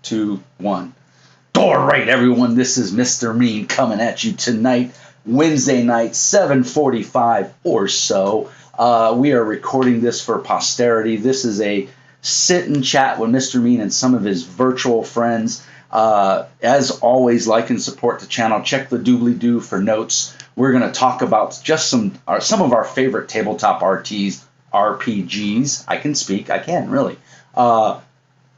2, 1. All right, everyone, this is Mr. Mean coming at you tonight, Wednesday night, 7:45 or so. We are recording this for posterity. This is a sit and chat with Mr. Mean and some of his virtual friends. As always, like and support the channel. Check the doobly-doo for notes. We're going to talk about just some of our favorite tabletop RPGs. I can speak. I can, really.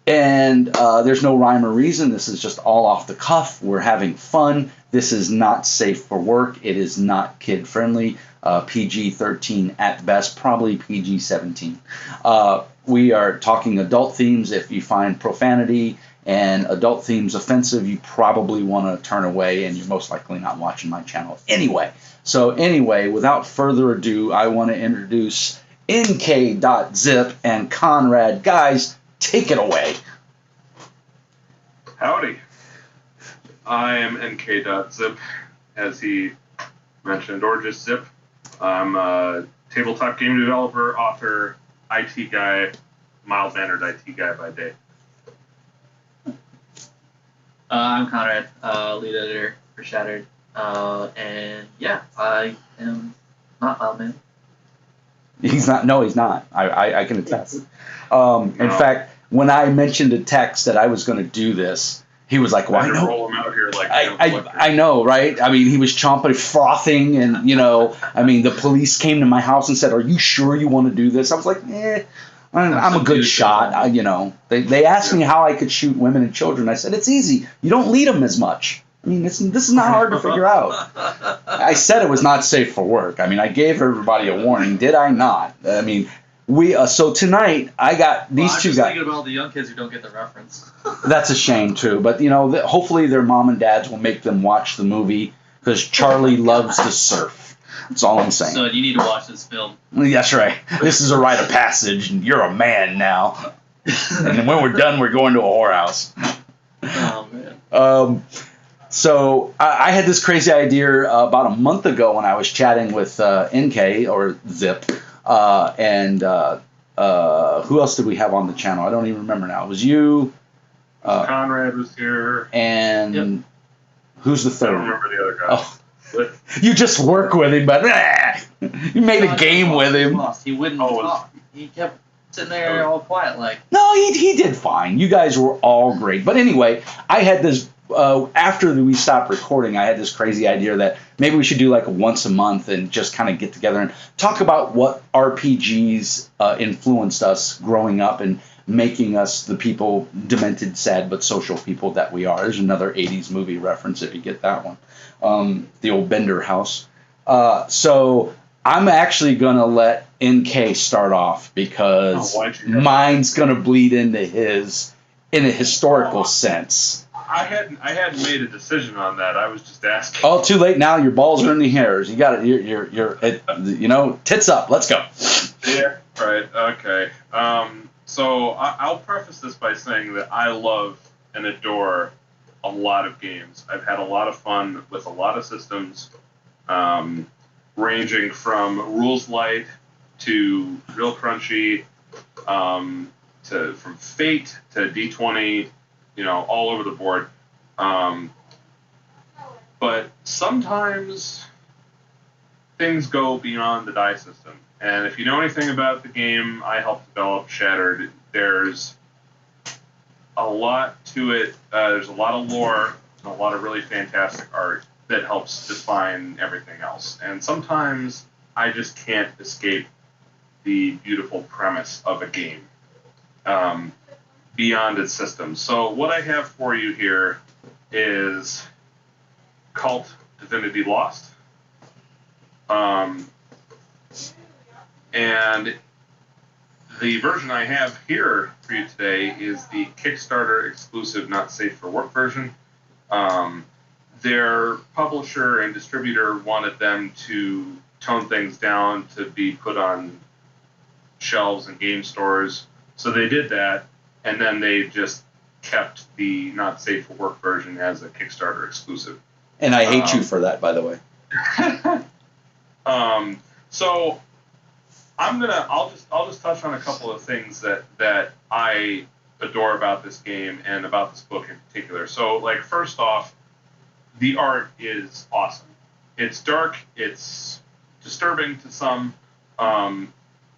And there's no rhyme or reason. This is just all off the cuff. We're having fun. This is not safe for work. It is not kid-friendly. PG-13 at best, probably PG-17. We are talking adult themes. If you find profanity and adult themes offensive, you probably want to turn away, and you're most likely not watching my channel anyway. So anyway, without further ado, I want to introduce NK.Zip and Conrad. Guys, take it away. Howdy. I am NK.Zip, as he mentioned, or just Zip. I'm a tabletop game developer, author, IT guy, mild-mannered IT guy by day. I'm Conrad, lead editor for Shattered, and yeah, I am not mild-mannered. He's not. No, he's not. I can attest. In fact, when I mentioned to Tex that I was going to do this, he was like, "Why not?" Roll him out here like I know, right? I mean, he was chomping, frothing, and the police came to my house and said, "Are you sure you want to do this?" I was like, I'm a good shot. They asked me how I could shoot women and children. I said, it's easy. You don't lead them as much. I mean, this is not hard to figure out. I said it was not safe for work. I mean, I gave everybody a warning. Did I not? I mean, so tonight I got these two guys. I'm just thinking about all the young kids who don't get the reference. That's a shame too. But hopefully their mom and dads will make them watch the movie because Charlie loves to surf. That's all I'm saying. So you need to watch this film. That's right. This is a rite of passage, and you're a man now. And when we're done, we're going to a whorehouse. Oh, man. So I had this crazy idea about a month ago when I was chatting with NK, or Zip, and who else did we have on the channel? I don't even remember now. It was you. Conrad was here. And who's the third? I don't remember the other guy. Oh. You just work with him, but you made a game with him. He wouldn't talk. He kept sitting there all quiet like. No, he did fine. You guys were all great. But anyway, I had this, after we stopped recording, I had this crazy idea that maybe we should do like once a month and just kind of get together and talk about what RPGs influenced us growing up and making us the people, demented, sad, but social people that we are. There's another 80s movie reference if you get that one. The old Bender house. So I'm actually going to let NK start off because mine's going to bleed into his in a historical sense. I hadn't made a decision on that. I was just asking. Oh, too late now. Your balls are in the hairs. You got it. You're tits up. Let's go. Yeah. Right. Okay. So I'll preface this by saying that I love and adore a lot of games. I've had a lot of fun with a lot of systems, ranging from rules light to real crunchy, from Fate to D20, all over the board. But sometimes things go beyond the die system. And if you know anything about the game I helped develop, Shattered, there's a lot to it. There's a lot of lore and a lot of really fantastic art that helps define everything else. And sometimes I just can't escape the beautiful premise of a game beyond its system. So what I have for you here is Cult Divinity Lost. And the version I have here for you today is the Kickstarter exclusive, not safe for work version. Their publisher and distributor wanted them to tone things down to be put on shelves and game stores. So they did that, and then they just kept the not safe for work version as a Kickstarter exclusive. And I hate you for that, by the way. So I'll just touch on a couple of things that I adore about this game and about this book in particular. So, like, first off, the art is awesome. It's dark, it's disturbing to some, and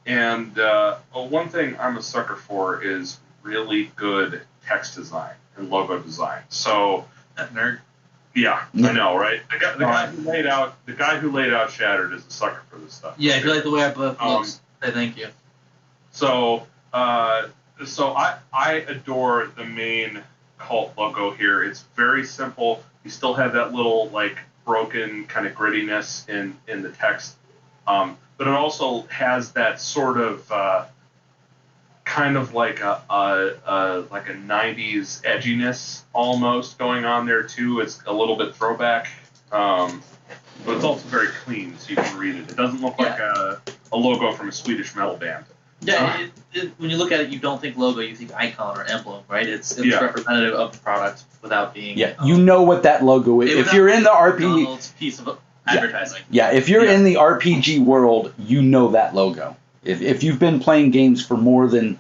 one thing I'm a sucker for is really good text design and logo design. So, Nerd. yeah, I know, right? The guy who laid out Shattered is a sucker for this stuff. Yeah, if you like the way our book looks, say thank you. So I adore the main cult logo here. It's very simple. You still have that little like broken kind of grittiness in the text, but it also has that sort of kind of like a 90s edginess almost going on there too. It's a little bit throwback, but it's also very clean, so you can read it. It doesn't look like a logo from a Swedish metal band. Yeah, when you look at it, you don't think logo, you think icon or emblem, right? It's representative of the product without being... Yeah, you know what that logo is. If you're in the RPG... piece of advertising. Yeah, if you're in the RPG world, you know that logo. If you've been playing games for more than,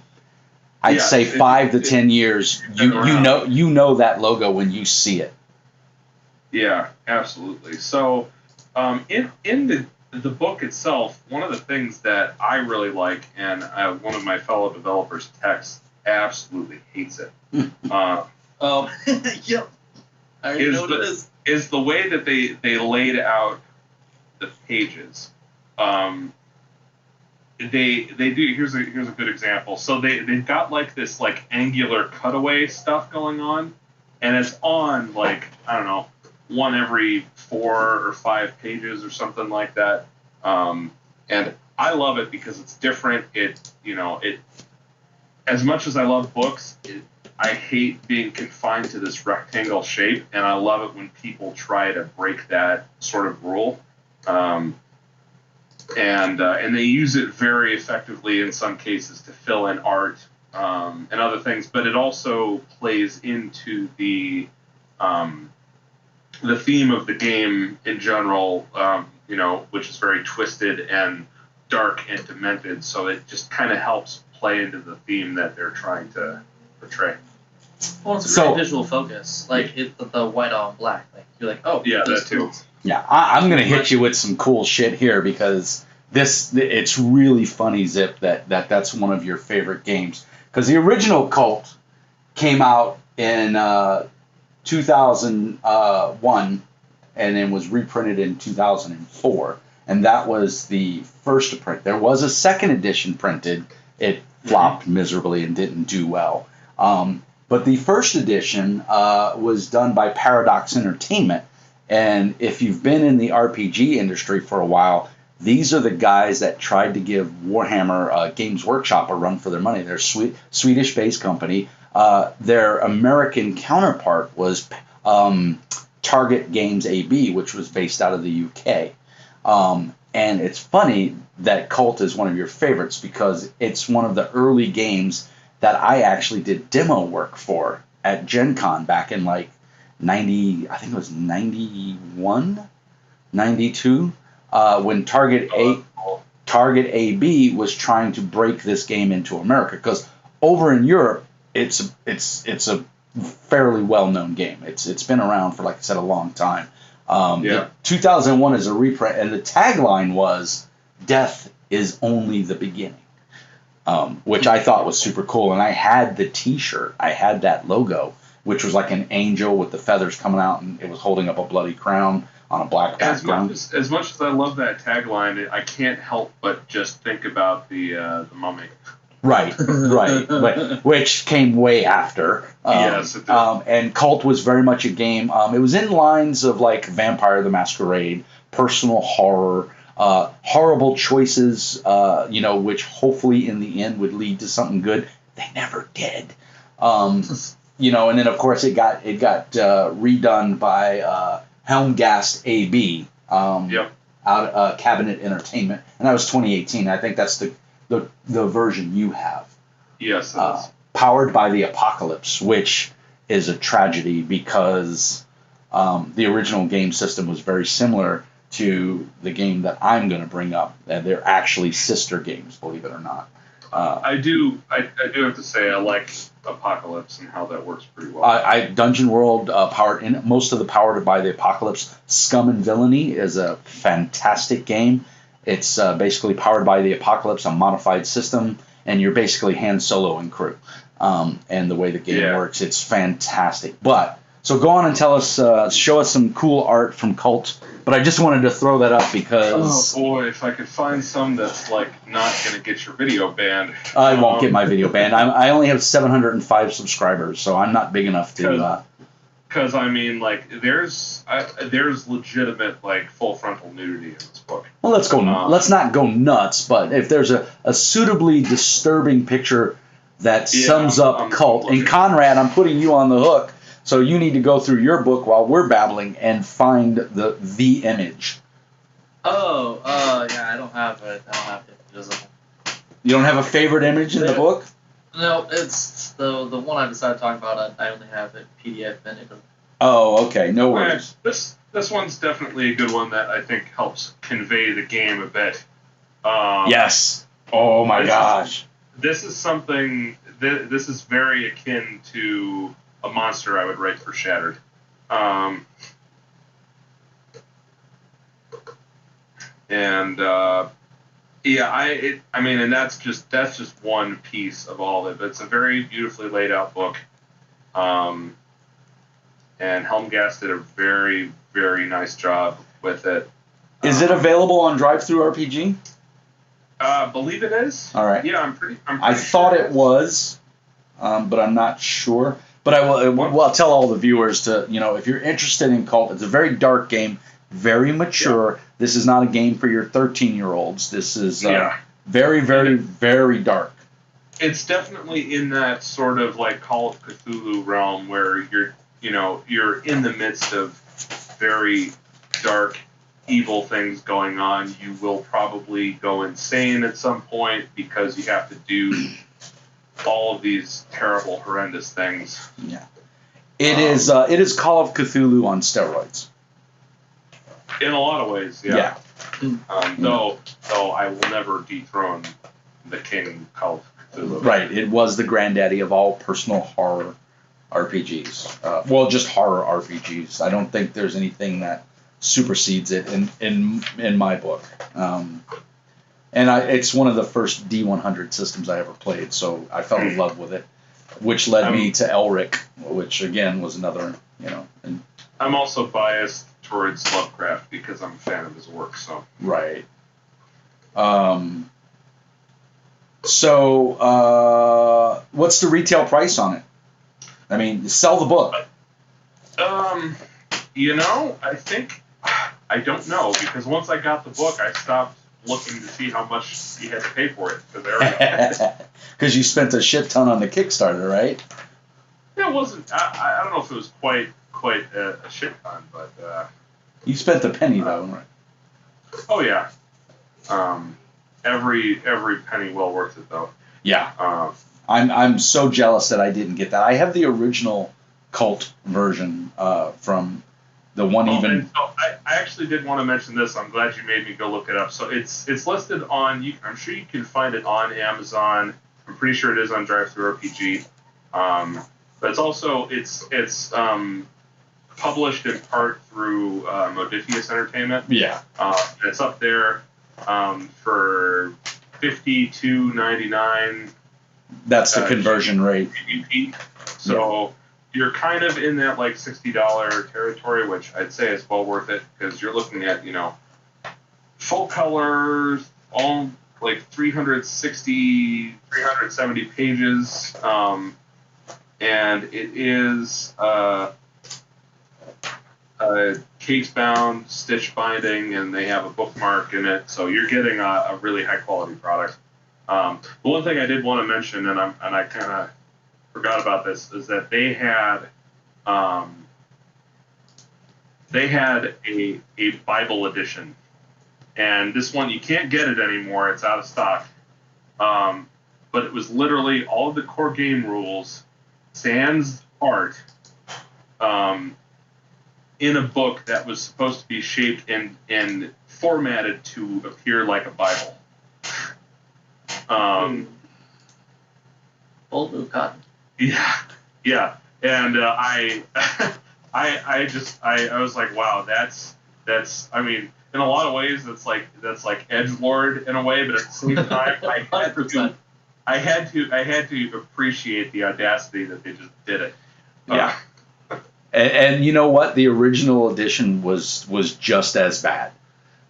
I'd say 5 to 10 years, you know that logo when you see it. Yeah, absolutely. So, in the book itself, one of the things that I really like, and one of my fellow developers, Tex, absolutely hates it. Yep. I already know what it is. Is the way that they laid out the pages. They do. Here's a good example. So they've got like this like angular cutaway stuff going on, and it's on like, I don't know, one every 4 or 5 pages or something like that. And I love it because it's different. It as much as I love books, I hate being confined to this rectangle shape, and I love it when people try to break that sort of rule. And they use it very effectively in some cases to fill in art and other things, but it also plays into the theme of the game in general, which is very twisted and dark and demented. So it just kind of helps play into the theme that they're trying to portray. Well, it's a great visual focus, like the white on black. Like you're like, oh yeah, that too. Yeah, I'm gonna hit you with some cool shit here because it's really funny, Zip, that's one of your favorite games, because the original Cult came out in 2001 and then was reprinted in 2004, and that was the first print. There was a second edition printed. It flopped miserably and didn't do well. But the first edition was done by Paradox Entertainment, and if you've been in the RPG industry for a while, these are the guys that tried to give Warhammer Games Workshop a run for their money. They're a Swedish-based company. Their American counterpart was Target Games AB, which was based out of the UK. And it's funny that Cult is one of your favorites because it's one of the early games that I actually did demo work for at Gen Con back in like 90, I think it was 91, 92, when Target AB was trying to break this game into America, because over in Europe it's a fairly well-known game. It's been around for, like I said, a long time. 2001 is a reprint, and the tagline was "Death is only the beginning." Which I thought was super cool. And I had the T-shirt. I had that logo, which was like an angel with the feathers coming out, and it was holding up a bloody crown on a black background. As much as I love that tagline, I can't help but just think about the Mummy. Right, which came way after. Yes, it did. And Cult was very much a game. It was in lines of like Vampire the Masquerade, personal horror, horrible choices, which hopefully in the end would lead to something good. They never did. And then of course it got redone by Helmgast AB, out Cabinet Entertainment, and that was 2018. I think that's the version you have. Yes, it is. Powered by the Apocalypse, which is a tragedy because the original game system was very similar to the game that I'm going to bring up. They're actually sister games, believe it or not. I do have to say I like Apocalypse and how that works pretty well. Dungeon World, most of the Powered by the Apocalypse, Scum and Villainy is a fantastic game. It's basically Powered by the Apocalypse, a modified system, and you're basically Han Solo and crew. And the way the game works, it's fantastic. But so go on and show us some cool art from Cult. But I just wanted to throw that up because oh boy, if I could find some that's like not gonna get your video banned. I won't get my video banned. I only have 705 subscribers, so I'm not big enough to. Because I mean, like, there's legitimate like full frontal nudity in this book. Well, let's not go nuts, but if there's a suitably disturbing picture that sums up Cult, and Conrad, I'm putting you on the hook. So you need to go through your book while we're babbling and find the image. Oh, yeah, I don't have it. You don't have a favorite image in the book? No, it's the one I decided to talk about. I only have it PDF in it. Oh, okay, no worries. This one's definitely a good one that I think helps convey the game a bit. Yes. Oh my gosh. This is something. This is very akin to a monster I would write for Shattered. And that's just one piece of all of it. But it's a very beautifully laid out book. And Helmgast did a very, very nice job with it. Is it available on DriveThruRPG? Believe it is. All right. Yeah, I'm pretty I thought it was, but I'm not sure. But I'll tell all the viewers to, if you're interested in Cult, it's a very dark game, very mature. Yeah. This is not a game for your 13-year-olds. This is very, very, very dark. It's definitely in that sort of like Call of Cthulhu realm where you're in the midst of very dark, evil things going on. You will probably go insane at some point because you have to do all of these terrible, horrendous things. Yeah, it is Call of Cthulhu on steroids. In a lot of ways, yeah. Though I will never dethrone the king Call of Cthulhu. Right, it was the granddaddy of all personal horror RPGs. Just horror RPGs. I don't think there's anything that supersedes it in my book. And it's one of the first D100 systems I ever played, so I fell in love with it, which led me to Elric, which again was another, And I'm also biased towards Lovecraft because I'm a fan of his work. So right. So what's the retail price on it? I mean, sell the book. I think I don't know because once I got the book, I stopped looking to see how much you had to pay for it. Because you spent a shit ton on the Kickstarter, right? Yeah, it wasn't. I don't know if it was quite a shit ton, but you spent a penny though, right? Oh yeah. Every penny well worth it though. Yeah. I'm so jealous that I didn't get that. I have the original Cult version from the one even. So I actually did want to mention this. I'm glad you made me go look it up. So it's listed on. I'm sure you can find it on Amazon. I'm pretty sure it is on DriveThruRPG. But it's also it's published in part through Modiphius Entertainment. Yeah. It's up there for $52.99. That's the conversion rate. So you're kind of in that like $60 territory, which I'd say is well worth it because you're looking at full color, all like 370 pages, and it is case bound, stitch binding, and they have a bookmark in it, so you're getting a really high quality product. The one thing I did want to mention, and I kind of forgot about this, is that they had a Bible edition, and this one you can't get it anymore; it's out of stock. But it was literally all of the core game rules, sans art, in a book that was supposed to be shaped and formatted to appear like a Bible. Old blue cotton. Yeah, and I was like, wow, that's I mean, in a lot of ways that's like edgelord in a way, but at the same time, I had to appreciate the audacity that they just did it. Yeah. And you know what? The original edition was just as bad.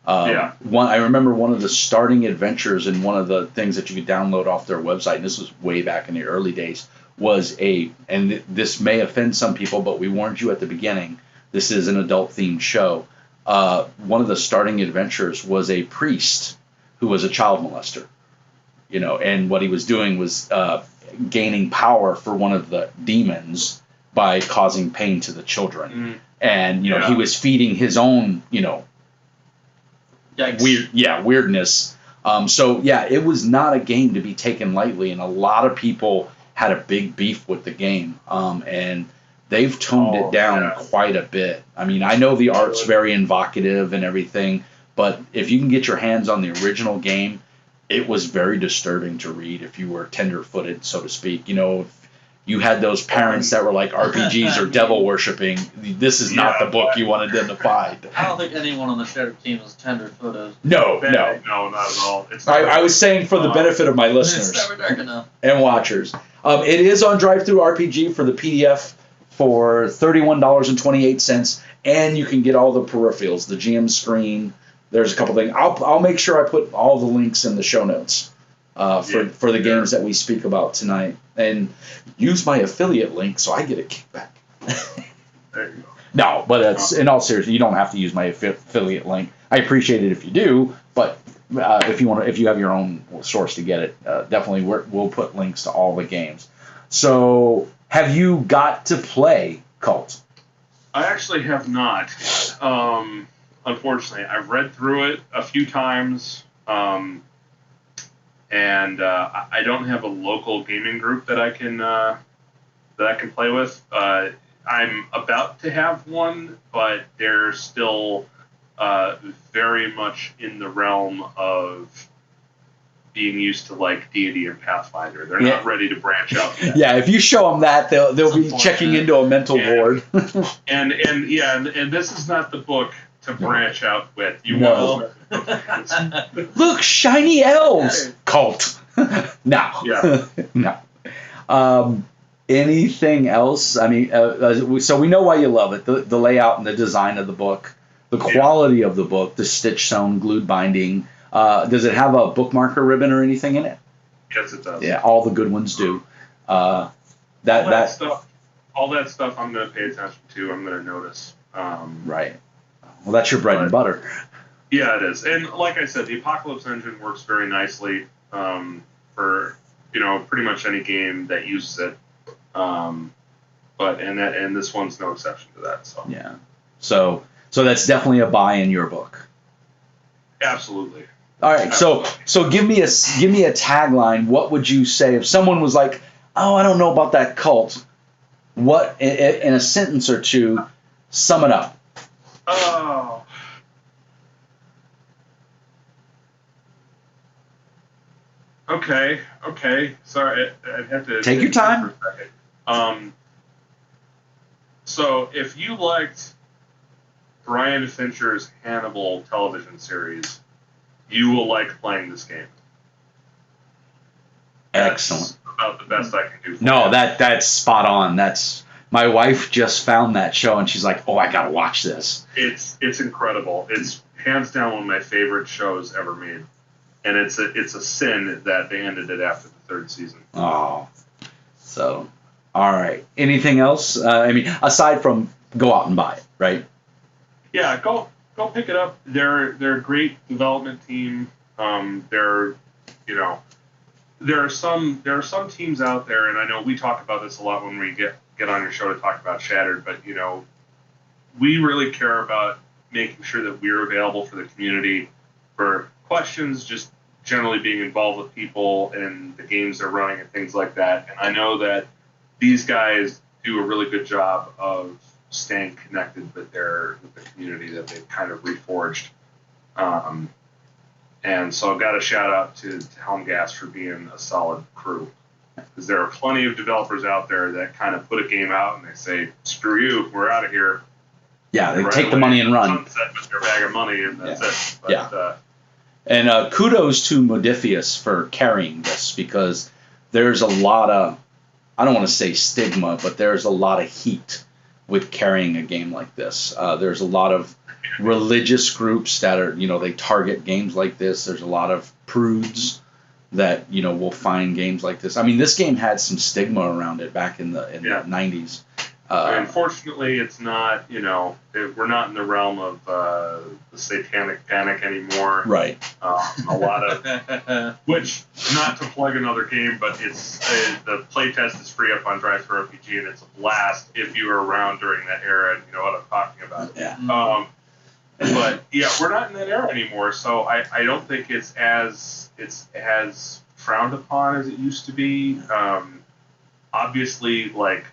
I remember one of the starting adventures and one of the things that you could download off their website, and this was way back in the early days, was and this may offend some people, but we warned you at the beginning, this is an adult-themed show. One of the starting adventures was a priest who was a child molester. And what he was doing was gaining power for one of the demons by causing pain to the children. And, he was feeding his own, weirdness. It was not a game to be taken lightly, and a lot of people had a big beef with the game, and they've toned it down quite a bit. I mean, I know the art's very evocative and everything, but if you can get your hands on the original game, it was very disturbing to read if you were tender-footed, so to speak. You had those parents that were like, RPGs are devil worshipping. This is not the book you want identified. I don't think anyone on the Sheriff team is tender-footed. No, not at all. I was saying for the benefit of my listeners It's never dark enough. and watchers. It is on Drive-Thru RPG for the PDF for $31.28, and you can get all the peripherals, the GM screen. There's a couple things. I'll make sure I put all the links in the show notes for the games that we speak about tonight, and use my affiliate link so I get a kickback. There you go. No, but it's in all seriousness, you don't have to use my affiliate link. I appreciate it if you do, but if you have your own source to get it, definitely we'll put links to all the games. So, have you got to play Cult? I actually have not. Unfortunately, I've read through it a few times, and I don't have a local gaming group that I can play with. I'm about to have one, but they're still very much in the realm of being used to like D&D and Pathfinder. They're not ready to branch out yet. Yeah, if you show them that, they'll be checking into a mental ward. and this is not the book to branch out with. Look, shiny elves. Cult. No. Yeah. No. Anything else? I mean, so we know why you love it. The layout and the design of the book, the quality of the book, the stitch sewn, glued binding. Does it have a bookmarker ribbon or anything in it? Yes, it does. Yeah, all the good ones do. All that stuff I'm going to pay attention to. I'm going to notice. Right. Well, that's your bread and butter. Yeah, it is. And like I said, the Apocalypse engine works very nicely for pretty much any game that uses it. But this one's no exception to that. So yeah. So that's definitely a buy in your book. Absolutely. All right. Absolutely. So give me a tagline. What would you say if someone was like, "Oh, I don't know about that cult." What in a sentence or two, sum it up. Oh. Okay. Sorry, I'd have to take your time. For a second. So if you liked Brian Fincher's Hannibal television series, you will like playing this game. Excellent. That's about the best I can do. No, that's spot on. That's my wife just found that show and she's like, "Oh, I gotta watch this." It's incredible. It's hands down one of my favorite shows ever made, and it's a sin that they ended it after the third season. Oh, so all right. Anything else? I mean, aside from go out and buy it, right? Yeah, go pick it up. They're a great development team. There are some teams out there, and I know we talk about this a lot when we get on your show to talk about Shattered, but we really care about making sure that we're available for the community for questions, just generally being involved with people and the games they're running and things like that. And I know that these guys do a really good job of staying connected with the community that they've kind of reforged. And so I've got a shout out to Helmgas for being a solid crew. Because there are plenty of developers out there that kind of put a game out and they say, "Screw you, we're out of here." Yeah, they right take the away, money and run. sunset with their bag of money, and that's it. But, Yeah. And kudos to Modifius for carrying this, because there's a lot of, I don't want to say stigma, but there's a lot of heat with carrying a game like this. There's a lot of religious groups that are, they target games like this. There's a lot of prudes that, will find games like this. I mean, this game had some stigma around it back in the 90s. Unfortunately, it's not, we're not in the realm of the satanic panic anymore. Right. A lot of, which, not to plug another game, but it's the playtest is free up on Drive-Thru RPG, and it's a blast if you were around during that era and you know what I'm talking about. Yeah. But yeah, we're not in that era anymore, so I don't think it's as frowned upon as it used to be. Obviously, like,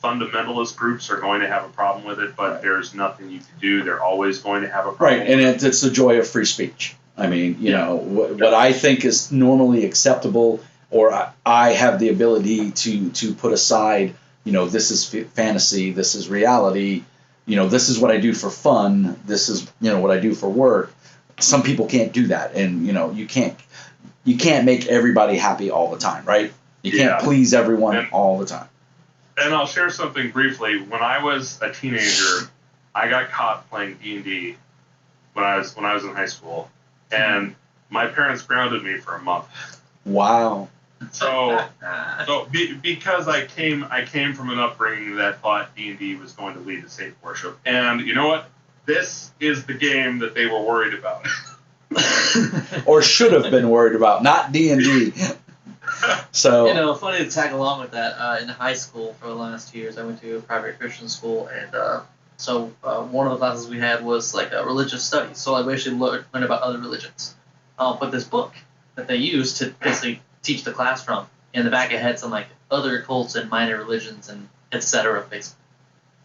fundamentalist groups are going to have a problem with it, but there's nothing you can do. They're always going to have a problem. Right, and it's the joy of free speech. I mean, what I think is normally acceptable, or I have the ability to put aside, this is fantasy, this is reality, this is what I do for fun, this is, what I do for work. Some people can't do that, and, you can't make everybody happy all the time, right? You can't please everyone all the time. And I'll share something briefly. When I was a teenager, I got caught playing D&D when I was in high school, and my parents grounded me for a month. Wow. So because I came from an upbringing that thought D&D was going to lead to Satan worship, and you know what? This is the game that they were worried about. Or should have been worried about, not D&D. So funny to tag along with that. In high school for the last 2 years, I went to a private Christian school, and so one of the classes we had was like a religious studies. So I basically learned about other religions. But this book that they used to basically teach the class from, in the back it had some like other cults and minor religions and etc. Basically,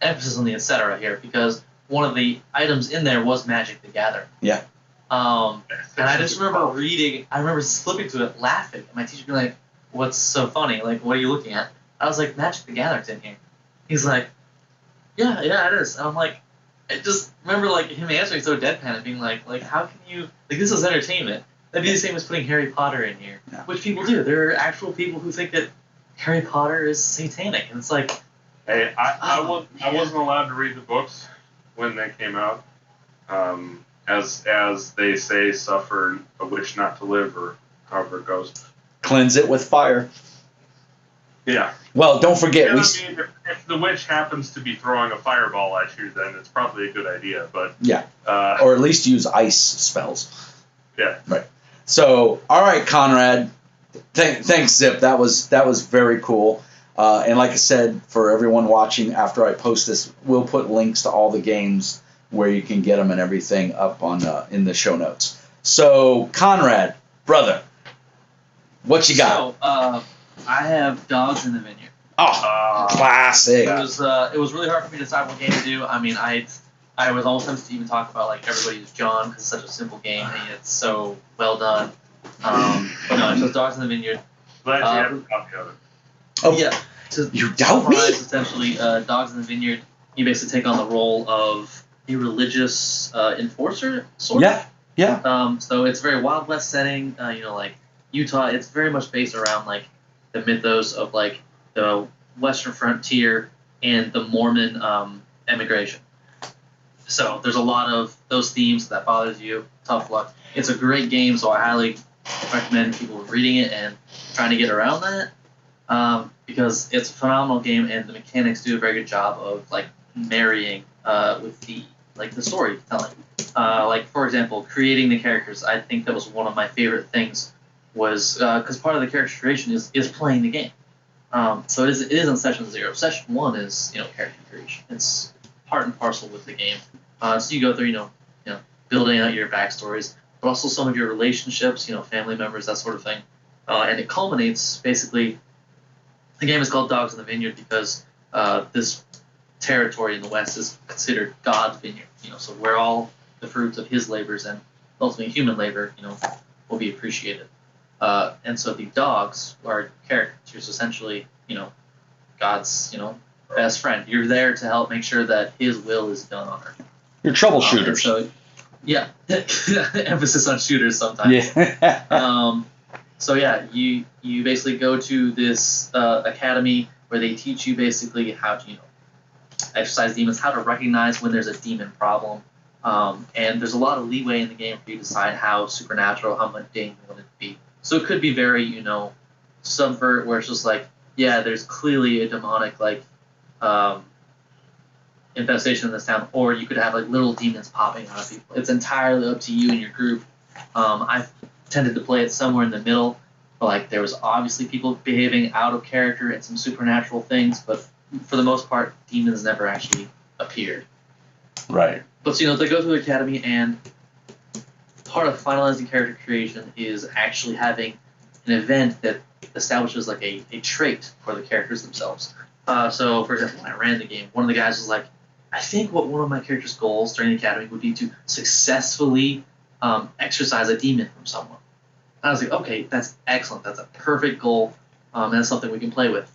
emphasis on the etc. here, because one of the items in there was Magic the Gathering. Yeah. And I just remember reading. I remember flipping to it, laughing, and my teacher being like, "What's so funny? Like, what are you looking at?" I was like, "Magic the Gathering's in here." He's like, "Yeah, it is." And I'm like, I just remember like him answering so deadpan and being like, how can you, like, this is entertainment. That'd be the same as putting Harry Potter in here, which people do. There are actual people who think that Harry Potter is satanic, and it's like, hey, I wasn't allowed to read the books when they came out. As they say, suffer a wish not to live, or however it goes. Cleanse it with fire. Yeah. Well, don't forget. If the witch happens to be throwing a fireball at you, then it's probably a good idea. But or at least use ice spells. Yeah. Right. So, all right, Conrad. Thanks, Zip. That was very cool. And like I said, for everyone watching, after I post this, we'll put links to all the games where you can get them and everything up on in the show notes. So, Conrad, brother, what you got? So, I have Dogs in the Vineyard. Oh, classic. It was really hard for me to decide what game to do. I mean, I was almost tempted to even talk about like Everybody's John, because it's such a simple game and it's so well done. But no, it's just Dogs in the Vineyard. Glad you have a copy of it. Oh, yeah. To you doubt me? Essentially, Dogs in the Vineyard, you basically take on the role of a religious enforcer, sort of. Yeah. So it's a very Wild West setting. Like Utah. It's very much based around like the mythos of like the Western frontier and the Mormon emigration. So there's a lot of those themes that bothers you. Tough luck. It's a great game, so I highly recommend people reading it and trying to get around that, because it's a phenomenal game and the mechanics do a very good job of like marrying with the storytelling. Like for example, creating the characters. I think that was one of my favorite things, was because part of the character creation is playing the game. So it is in session 0. Session 1 is character creation. It's part and parcel with the game. So you go through building out your backstories, but also some of your relationships, family members, that sort of thing. And it culminates basically. The game is called Dogs in the Vineyard because this territory in the West is considered God's vineyard. So where all the fruits of His labors and ultimately human labor, will be appreciated. And so the dogs are characters, essentially, God's, best friend. You're there to help make sure that His will is done on Earth. You're troubleshooters. So, yeah, emphasis on shooters sometimes. Yeah. So yeah, you basically go to this academy where they teach you basically how to exercise demons, how to recognize when there's a demon problem, and there's a lot of leeway in the game for you to decide how supernatural, how mundane you want it to be. So it could be very subvert, where it's just like, yeah, there's clearly a demonic infestation in this town, or you could have like little demons popping out of people. It's entirely up to you and your group. I've tended to play it somewhere in the middle. Like, there was obviously people behaving out of character and some supernatural things, but for the most part, demons never actually appeared. Right. But they go through the academy, and part of finalizing character creation is actually having an event that establishes like a trait for the characters themselves. So, for example, when I ran the game, one of the guys was like, I think what one of my character's goals during the academy would be to successfully exorcise a demon from someone. I was like, okay, that's excellent. That's a perfect goal. And that's something we can play with.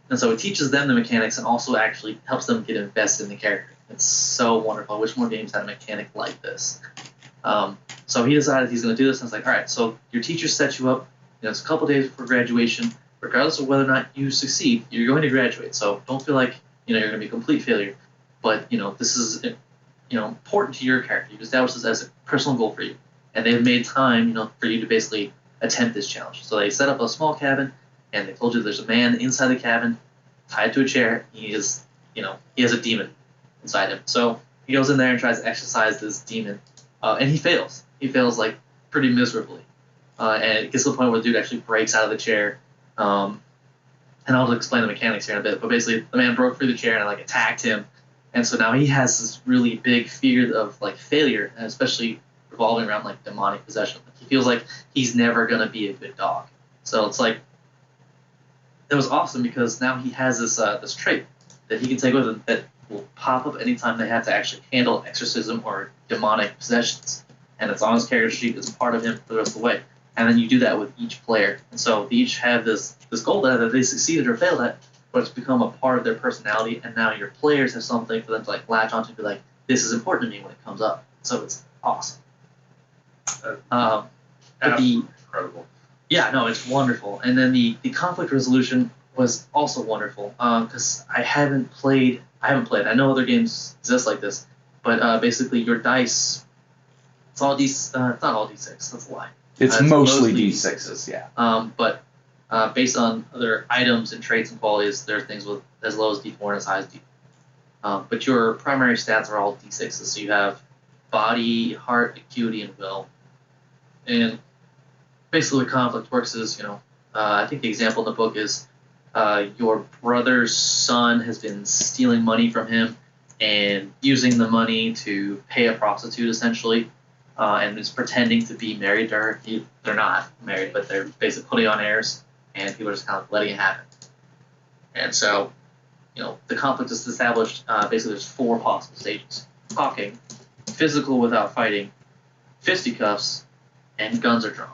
And so it teaches them the mechanics and also actually helps them get invested in the character. It's so wonderful. I wish more games had a mechanic like this. So he decided he's going to do this, and I was like, all right, so your teacher sets you up. It's a couple days before graduation. Regardless of whether or not you succeed, you're going to graduate. So don't feel like you're going to be a complete failure. But this is important to your character. You've established this as a personal goal for you, and they've made time for you to basically attempt this challenge. So they set up a small cabin, and they told you there's a man inside the cabin tied to a chair. He has a demon inside him. So he goes in there and tries to exorcise this demon, and he fails. He fails like pretty miserably, and it gets to the point where the dude actually breaks out of the chair. And I'll explain the mechanics here in a bit. But basically, the man broke through the chair and attacked him, and so now he has this really big fear of failure, and especially revolving around demonic possession. He feels like he's never gonna be a good dog. So it's like, it was awesome because now he has this trait that he can take with him that will pop up anytime they have to actually handle exorcism or demonic possessions. And it's on his character sheet. It's part of him for the rest of the way. And then you do that with each player. And so they each have this goal that they succeeded or failed at, but it's become a part of their personality. And now your players have something for them to latch onto and be like, this is important to me when it comes up. So it's awesome. Incredible. Yeah, no, it's wonderful. And then the conflict resolution was also wonderful because I haven't played. I know other games exist like this, but basically your dice, it's all it's not all D6. That's a lie. It's mostly D6s, yeah. But based on other items and traits and qualities, there are things with as low as D4 and as high as D4. But your primary stats are all D6s. So you have body, heart, acuity, and will. And basically the conflict works is, I think the example in the book is your brother's son has been stealing money from him and using the money to pay a prostitute, essentially, and is pretending to be married to her. They're not married, but they're basically putting on airs, and people are just kind of letting it happen. And so, the conflict is established. Basically, there's 4 possible stages: talking, physical without fighting, fisticuffs, and guns are drawn.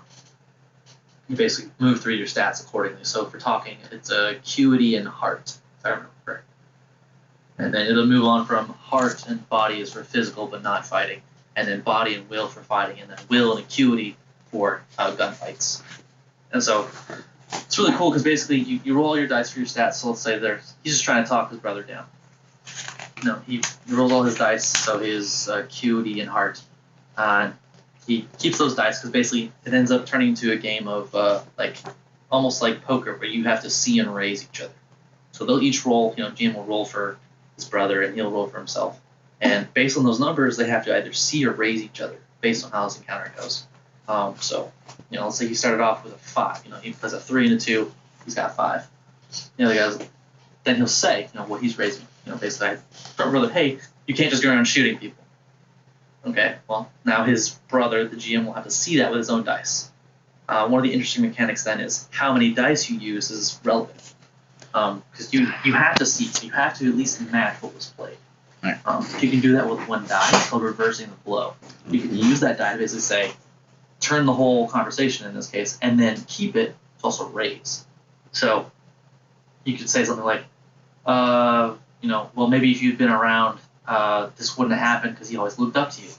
You basically move through your stats accordingly. So for talking, it's acuity and heart, if I remember correctly. And then it'll move on from heart and body is for physical but not fighting, and then body and will for fighting, and then will and acuity for gunfights. And so it's really cool because basically you roll your dice for your stats. So let's say he's just trying to talk his brother down. No, he rolls all his dice, so his acuity and heart. He keeps those dice because basically it ends up turning into a game of almost like poker where you have to see and raise each other. So they'll each roll. GM will roll for his brother and he'll roll for himself. And based on those numbers, they have to either see or raise each other based on how this encounter goes. So let's say he started off with a 5. He has a 3 and a 2. He's got 5. The guys, then he'll say what he's raising. Basically, I told brother, hey, you can't just go around shooting people. Okay, well, now his brother, the GM, will have to see that with his own dice. One of the interesting mechanics then is how many dice you use is relevant. Because you have to see, so you have to at least match what was played. Right. You can do that with 1 die. It's called reversing the blow. You can use that die to basically say, turn the whole conversation in this case, and then keep it to also raise. So you could say something like, well, maybe if you'd been around, this wouldn't have happened because he always looked up to you.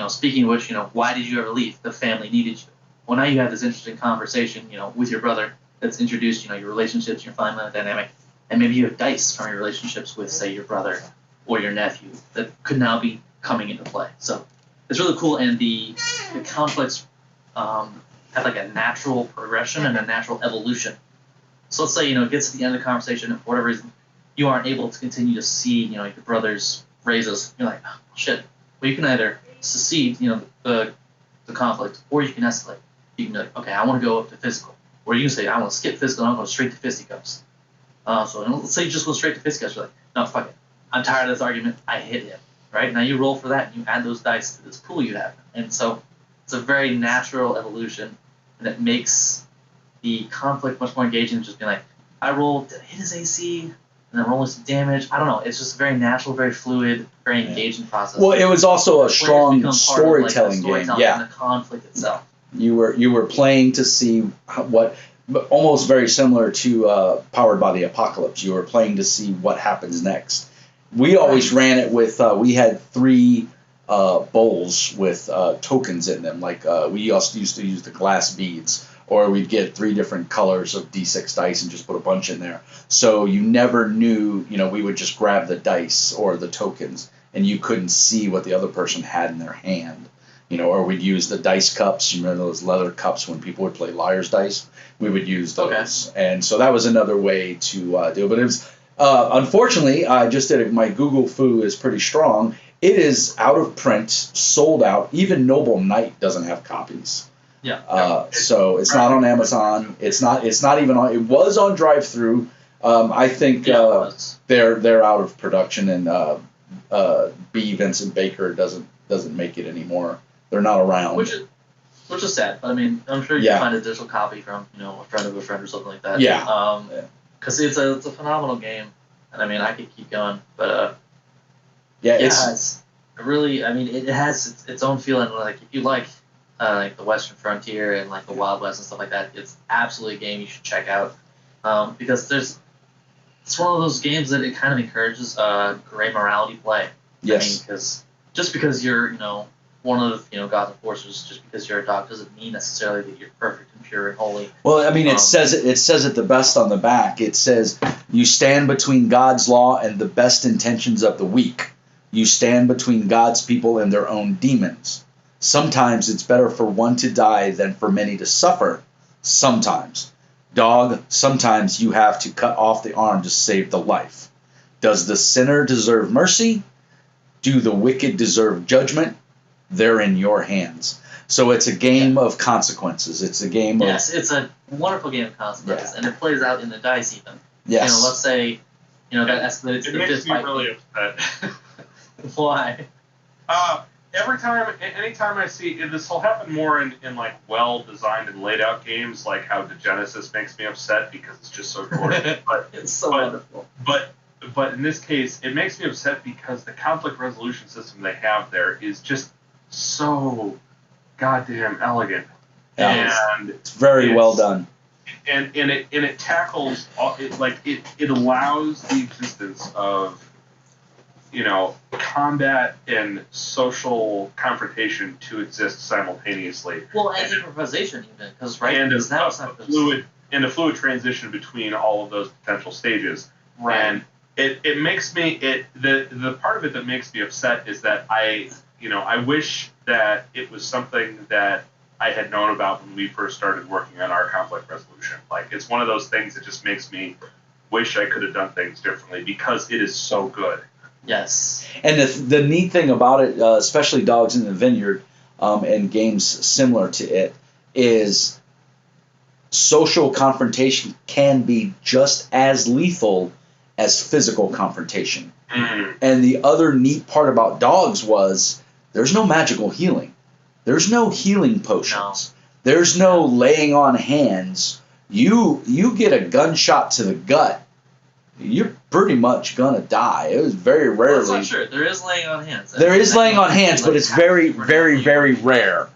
Speaking of which, why did you ever leave? The family needed you. Well, now you have this interesting conversation, with your brother that's introduced, your relationships, your family dynamic, and maybe you have dice from your relationships with, say, your brother or your nephew that could now be coming into play. So it's really cool, and the conflicts have like a natural progression and a natural evolution. So let's say, it gets to the end of the conversation, and for whatever reason, you aren't able to continue to see, your brother's raises. You're like, oh, shit. Well, you can either secede, the conflict, or you can escalate. You can be like, okay, I want to go up to physical. Or you can say, I want to skip physical, and I'll go straight to fisticuffs. So let's say you just go straight to fisticuffs. You're like, no, fuck it. I'm tired of this argument. I hit him. Right? Now you roll for that, and you add those dice to this pool you have. And so it's a very natural evolution, and it makes the conflict much more engaging than just being like, I rolled, did I hit his AC, and then rolling some damage. I don't know. It's just a very natural, very fluid, very engaging process. Well, it was also a strong storytelling game. Yeah. And the conflict itself. You were playing to see what, almost very similar to Powered by the Apocalypse. You were playing to see what happens next. We always ran it with, we had 3 bowls with tokens in them. Like we also used to use the glass beads, or we'd get 3 different colors of D6 dice and just put a bunch in there. So you never knew, we would just grab the dice or the tokens, and you couldn't see what the other person had in their hand. Or we'd use the dice cups. You remember those leather cups when people would play liar's dice? We would use those. Okay. And so that was another way to do it. But it was, unfortunately, I just did it. My Google Foo is pretty strong. It is out of print, sold out. Even Noble Knight doesn't have copies. Yeah. So it's not on Amazon. It's not even on. It was on drive-through. I think they're out of production, and B. Vincent Baker doesn't make it anymore. They're not around. Which is sad. But I mean, I'm sure you can find a digital copy from a friend of a friend or something like that. Yeah. Because it's a phenomenal game, and I mean I could keep going, but it's really, I mean, it has its own feeling. Like if you like the Western frontier and like the Wild West and stuff like that, it's absolutely a game you should check out, because it's one of those games that it kind of encourages gray morality play. Yes. I mean, because you're one of Gotham Forces, just because you're a dog doesn't mean necessarily that you're perfect and pure and holy. Well, I mean, it says it the best on the back. It says you stand between God's law and the best intentions of the weak. You stand between God's people and their own demons. Sometimes it's better for one to die than for many to suffer. Sometimes. Dog, sometimes you have to cut off the arm to save the life. Does the sinner deserve mercy? Do the wicked deserve judgment? They're in your hands. So it's a game of consequences. It's a game of... Yes, it's a wonderful game of consequences, and it plays out in the dice even. Yes. Let's say, that escalates to the fist fight. It makes me really upset. Why? Anytime I see this will happen more in like well designed and laid out games, like how the Genesis makes me upset because it's just so gorgeous. It's so wonderful. But in this case, it makes me upset because the conflict resolution system they have there is just so goddamn elegant. And it's very well done. And it tackles it allows the existence of combat and social confrontation to exist simultaneously. Well, and improvisation even, because and a fluid transition between all of those potential stages. Right. And it makes me the part of it that makes me upset is that I wish that it was something that I had known about when we first started working on our conflict resolution. Like, it's one of those things that just makes me wish I could have done things differently because it is so good. Yes. And the neat thing about it, especially Dogs in the Vineyard and games similar to it, is social confrontation can be just as lethal as physical confrontation. Mm-hmm. And the other neat part about Dogs was there's no magical healing. There's no healing potions. No. There's no laying on hands. You get a gunshot to the gut, you're pretty much gonna die. It was very rarely. Well, that's not true. There is laying on hands. There is laying on hands, but it's very, very, very rare.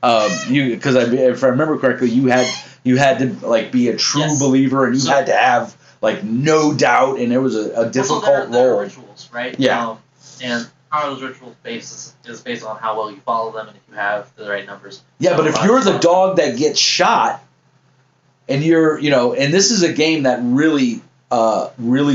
Because if I remember correctly, you had to like be a true Yes. believer, and you So- had to have like no doubt, and it was a difficult there are role. rituals, right? Yeah. And how are those rituals is based on how well you follow them and if you have the right numbers. Yeah, but So, if you're the dog that gets shot, and you're, and this is a game that really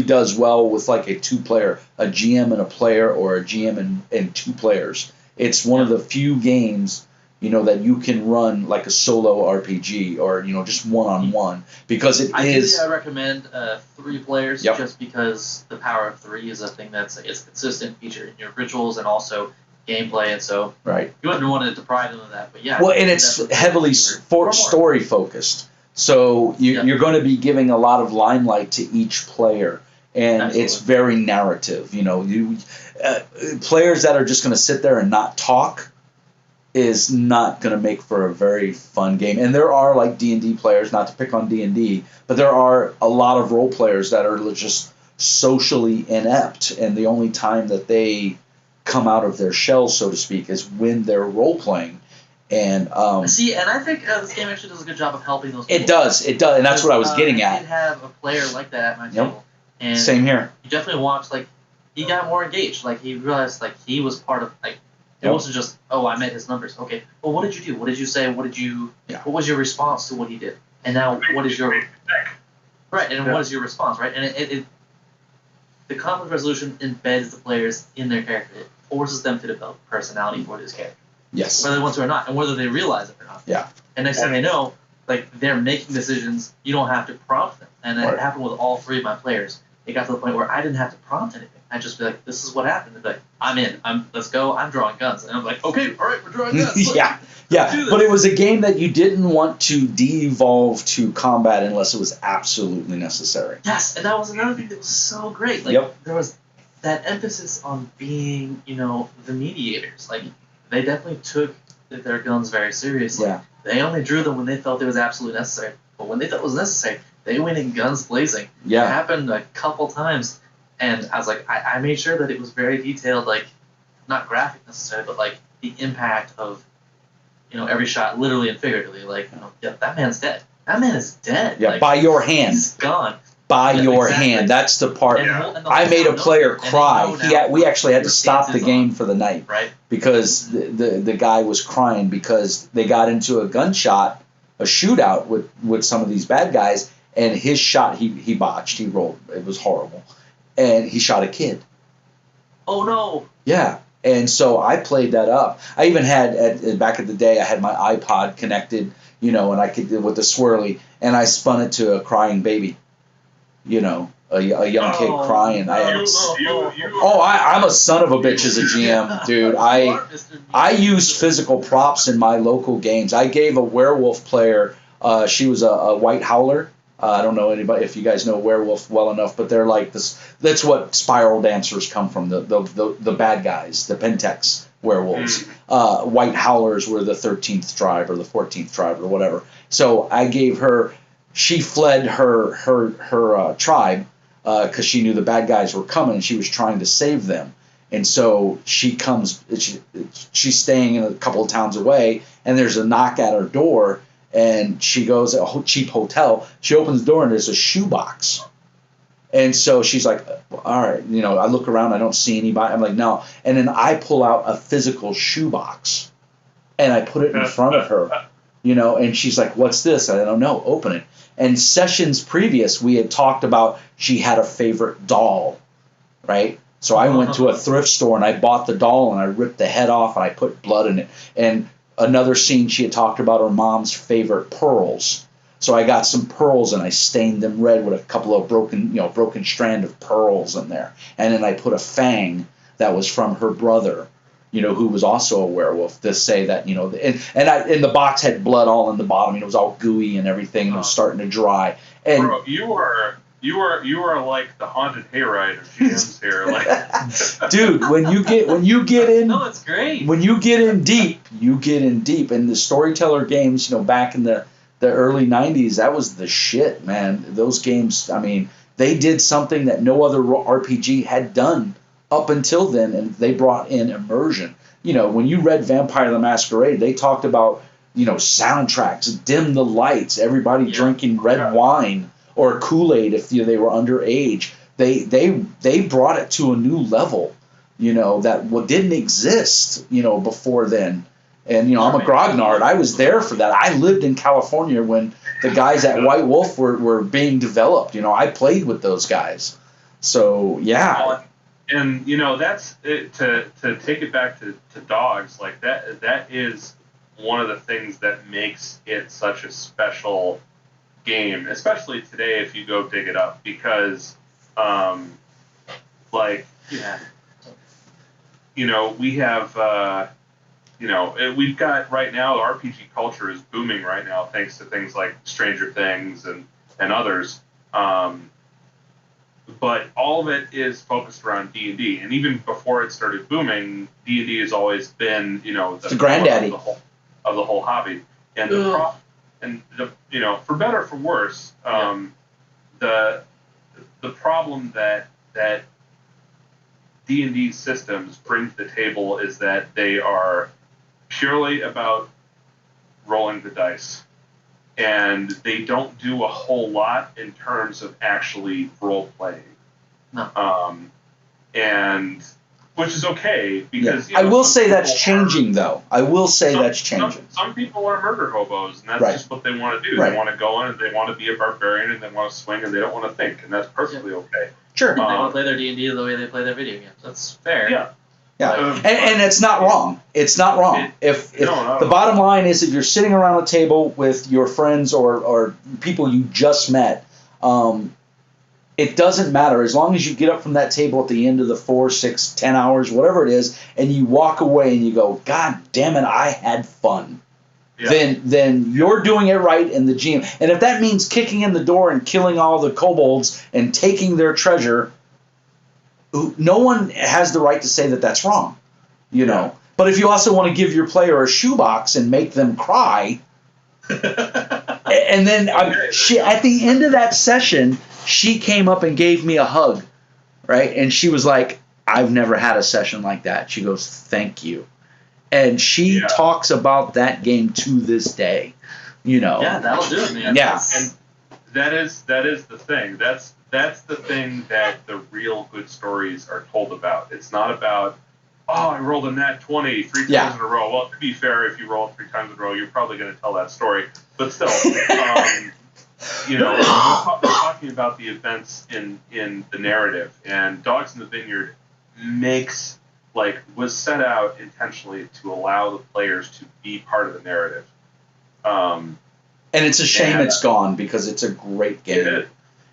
does well with like a two-player, a GM and a player, or a GM and two players. It's one of the few games, that you can run like a solo RPG or, just one-on-one, because it is. I recommend 3 players Yep. just because the power of 3 is a thing it's a consistent feature in your rituals and also gameplay, and so Right. you wouldn't want to deprive them of that. But yeah. Well, and it's definitely heavily story focused. So you're going to be giving a lot of limelight to each player, and Absolutely. it's very narrative. Players that are just going to sit there and not talk is not going to make for a very fun game. And there are like D&D players, not to pick on D&D, but there are a lot of role players that are just socially inept, and the only time that they come out of their shell, so to speak, is when they're role playing. And See, and I think this game actually does a good job of helping those. it does, and that's what I was getting I at. did have a player like that at my table, and Same here. you definitely watched he got more engaged. Like he realized he was part of it wasn't just I met his numbers. Okay, well what did you do? What did you say? What was your response to what he did? And now what is your right? And what is your response? Right? And it the conflict resolution embeds the players in their character. It forces them to develop personality for this character. Yes. Whether they want to or not, and whether they realize it or not. Yeah. And next thing they know, they're making decisions. You don't have to prompt them. And it happened with all 3 of my players. It got to the point where I didn't have to prompt anything. I'd just be like, "This is what happened." They'd be like, "I'm in. Let's go. I'm drawing guns." And I'm like, "Okay, all right, we're drawing guns." Yeah. But it was a game that you didn't want to de-evolve to combat unless it was absolutely necessary. Yes, and that was another thing that was so great. There was that emphasis on being, the mediators. They definitely took their guns very seriously. Yeah. They only drew them when they felt it was absolutely necessary. But when they thought it was necessary, they went in guns blazing. Yeah. It happened a couple times, and I was like, I made sure that it was very detailed, not graphic necessarily, but the impact of, every shot, literally and figuratively. That man's dead. That man is dead. Yeah, by your hand. He's gone. By your exactly. hand. That's the part. And I made a player cry. We actually had to your stop the stance is game on. for the night Right. because the guy was crying because they got into a shootout with some of these bad guys, and his shot he botched. He rolled. It was horrible, and he shot a kid. Oh no. Yeah. And so I played that up. I even had back in the day, I had my iPod connected, and I could with the swirly, and I spun it to a crying baby. A young kid crying. I'm a son of a bitch as a GM, dude. I used physical props in my local games. I gave a werewolf player. She was a white howler. I don't know anybody if you guys know werewolf well enough, but they're like this. That's what spiral dancers come from. The bad guys, the Pentex werewolves. White howlers were the 13th tribe or the 14th tribe or whatever. So I gave her. She fled her tribe because she knew the bad guys were coming, and she was trying to save them. And so she comes. She's staying in a couple of towns away, and there's a knock at her door. And she goes a cheap hotel. She opens the door and there's a shoebox. And so she's like, all right, I look around, I don't see anybody. I'm like, no. And then I pull out a physical shoebox and I put it in front of her, and she's like, what's this? I don't know. Open it. And sessions previous, we had talked about she had a favorite doll, right? So I went to a thrift store and I bought the doll and I ripped the head off and I put blood in it. And another scene, she had talked about her mom's favorite pearls. So I got some pearls and I stained them red with a couple of broken strand of pearls in there. And then I put a fang that was from her brother, who was also a werewolf, to say that, and the box had blood all in the bottom. It was all gooey and everything, and it was starting to dry. And bro, you are like the haunted hayride of GMs here. Dude, when you get in, No, it's great. When you get in deep, And the storyteller games, back in the early 90s, that was the shit, man. Those games, they did something that no other RPG had done up until then, and they brought in immersion. When you read Vampire the Masquerade, they talked about soundtracks, dim the lights, everybody drinking red wine or Kool-Aid if they were underage. They brought it to a new level, that didn't exist, before then. And, I'm a grognard. I was there for that. I lived in California when the guys at White Wolf were being developed. I played with those guys. So, yeah. And, that's it, to take it back to dogs, like that is one of the things that makes it such a special game, especially today if you go dig it up, because, we have, we've got right now, the RPG culture is booming right now thanks to things like Stranger Things and others. But all of it is focused around D&D, and even before it started booming, D&D has always been, the granddaddy of the whole hobby. And for better or for worse, the problem that D&D systems bring to the table is that they are purely about rolling the dice. And they don't do a whole lot in terms of actually role-playing. No. And which is okay, because... I will say that's changing, though. I will say that's changing. Some people are murder hobos, and that's just what they want to do. Right. They want to go in, and they want to be a barbarian, and they want to swing, and they don't want to think, and that's perfectly okay. Sure. They want to play their D&D the way they play their video games. That's fair. Yeah. Yeah, and it's not wrong. It's not wrong. If the bottom line is, if you're sitting around a table with your friends or people you just met, it doesn't matter. As long as you get up from that table at the end of the 4, 6, 10 hours, whatever it is, and you walk away and you go, God damn it, I had fun. Yeah. Then you're doing it right in the GM. And if that means kicking in the door and killing all the kobolds and taking their treasure, no one has the right to say that that's wrong, But if you also want to give your player a shoebox and make them cry, and then at the end of that session, she came up and gave me a hug, right? And she was like, I've never had a session like that. She goes, thank you. And she talks about that game to this day, Yeah, that'll do it, man. Yeah. And that is the thing. That's the thing that the real good stories are told about. It's not about, I rolled a nat 20 3 times in a row. Well, to be fair, if you roll 3 times in a row, you're probably going to tell that story. But still, we're talking about the events in the narrative. And Dogs in the Vineyard was set out intentionally to allow the players to be part of the narrative. And it's a shame it's gone, because it's a great game.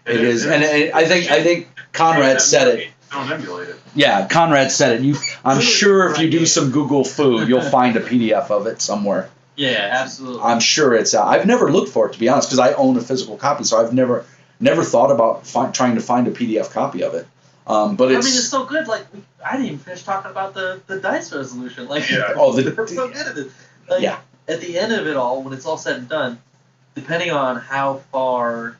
It is, and I think Conrad said it. Don't emulate it. Yeah, Conrad said it. I'm sure if you do some Google foo, you'll find a PDF of it somewhere. Yeah, absolutely. I'm sure it's out. I've never looked for it, to be honest, because I own a physical copy, so I've never thought about trying to find a PDF copy of it. But it's so good. Like, I didn't even finish talking about the dice resolution. Like, they're so good at it. Like, at the end of it all, when it's all said and done, depending on how far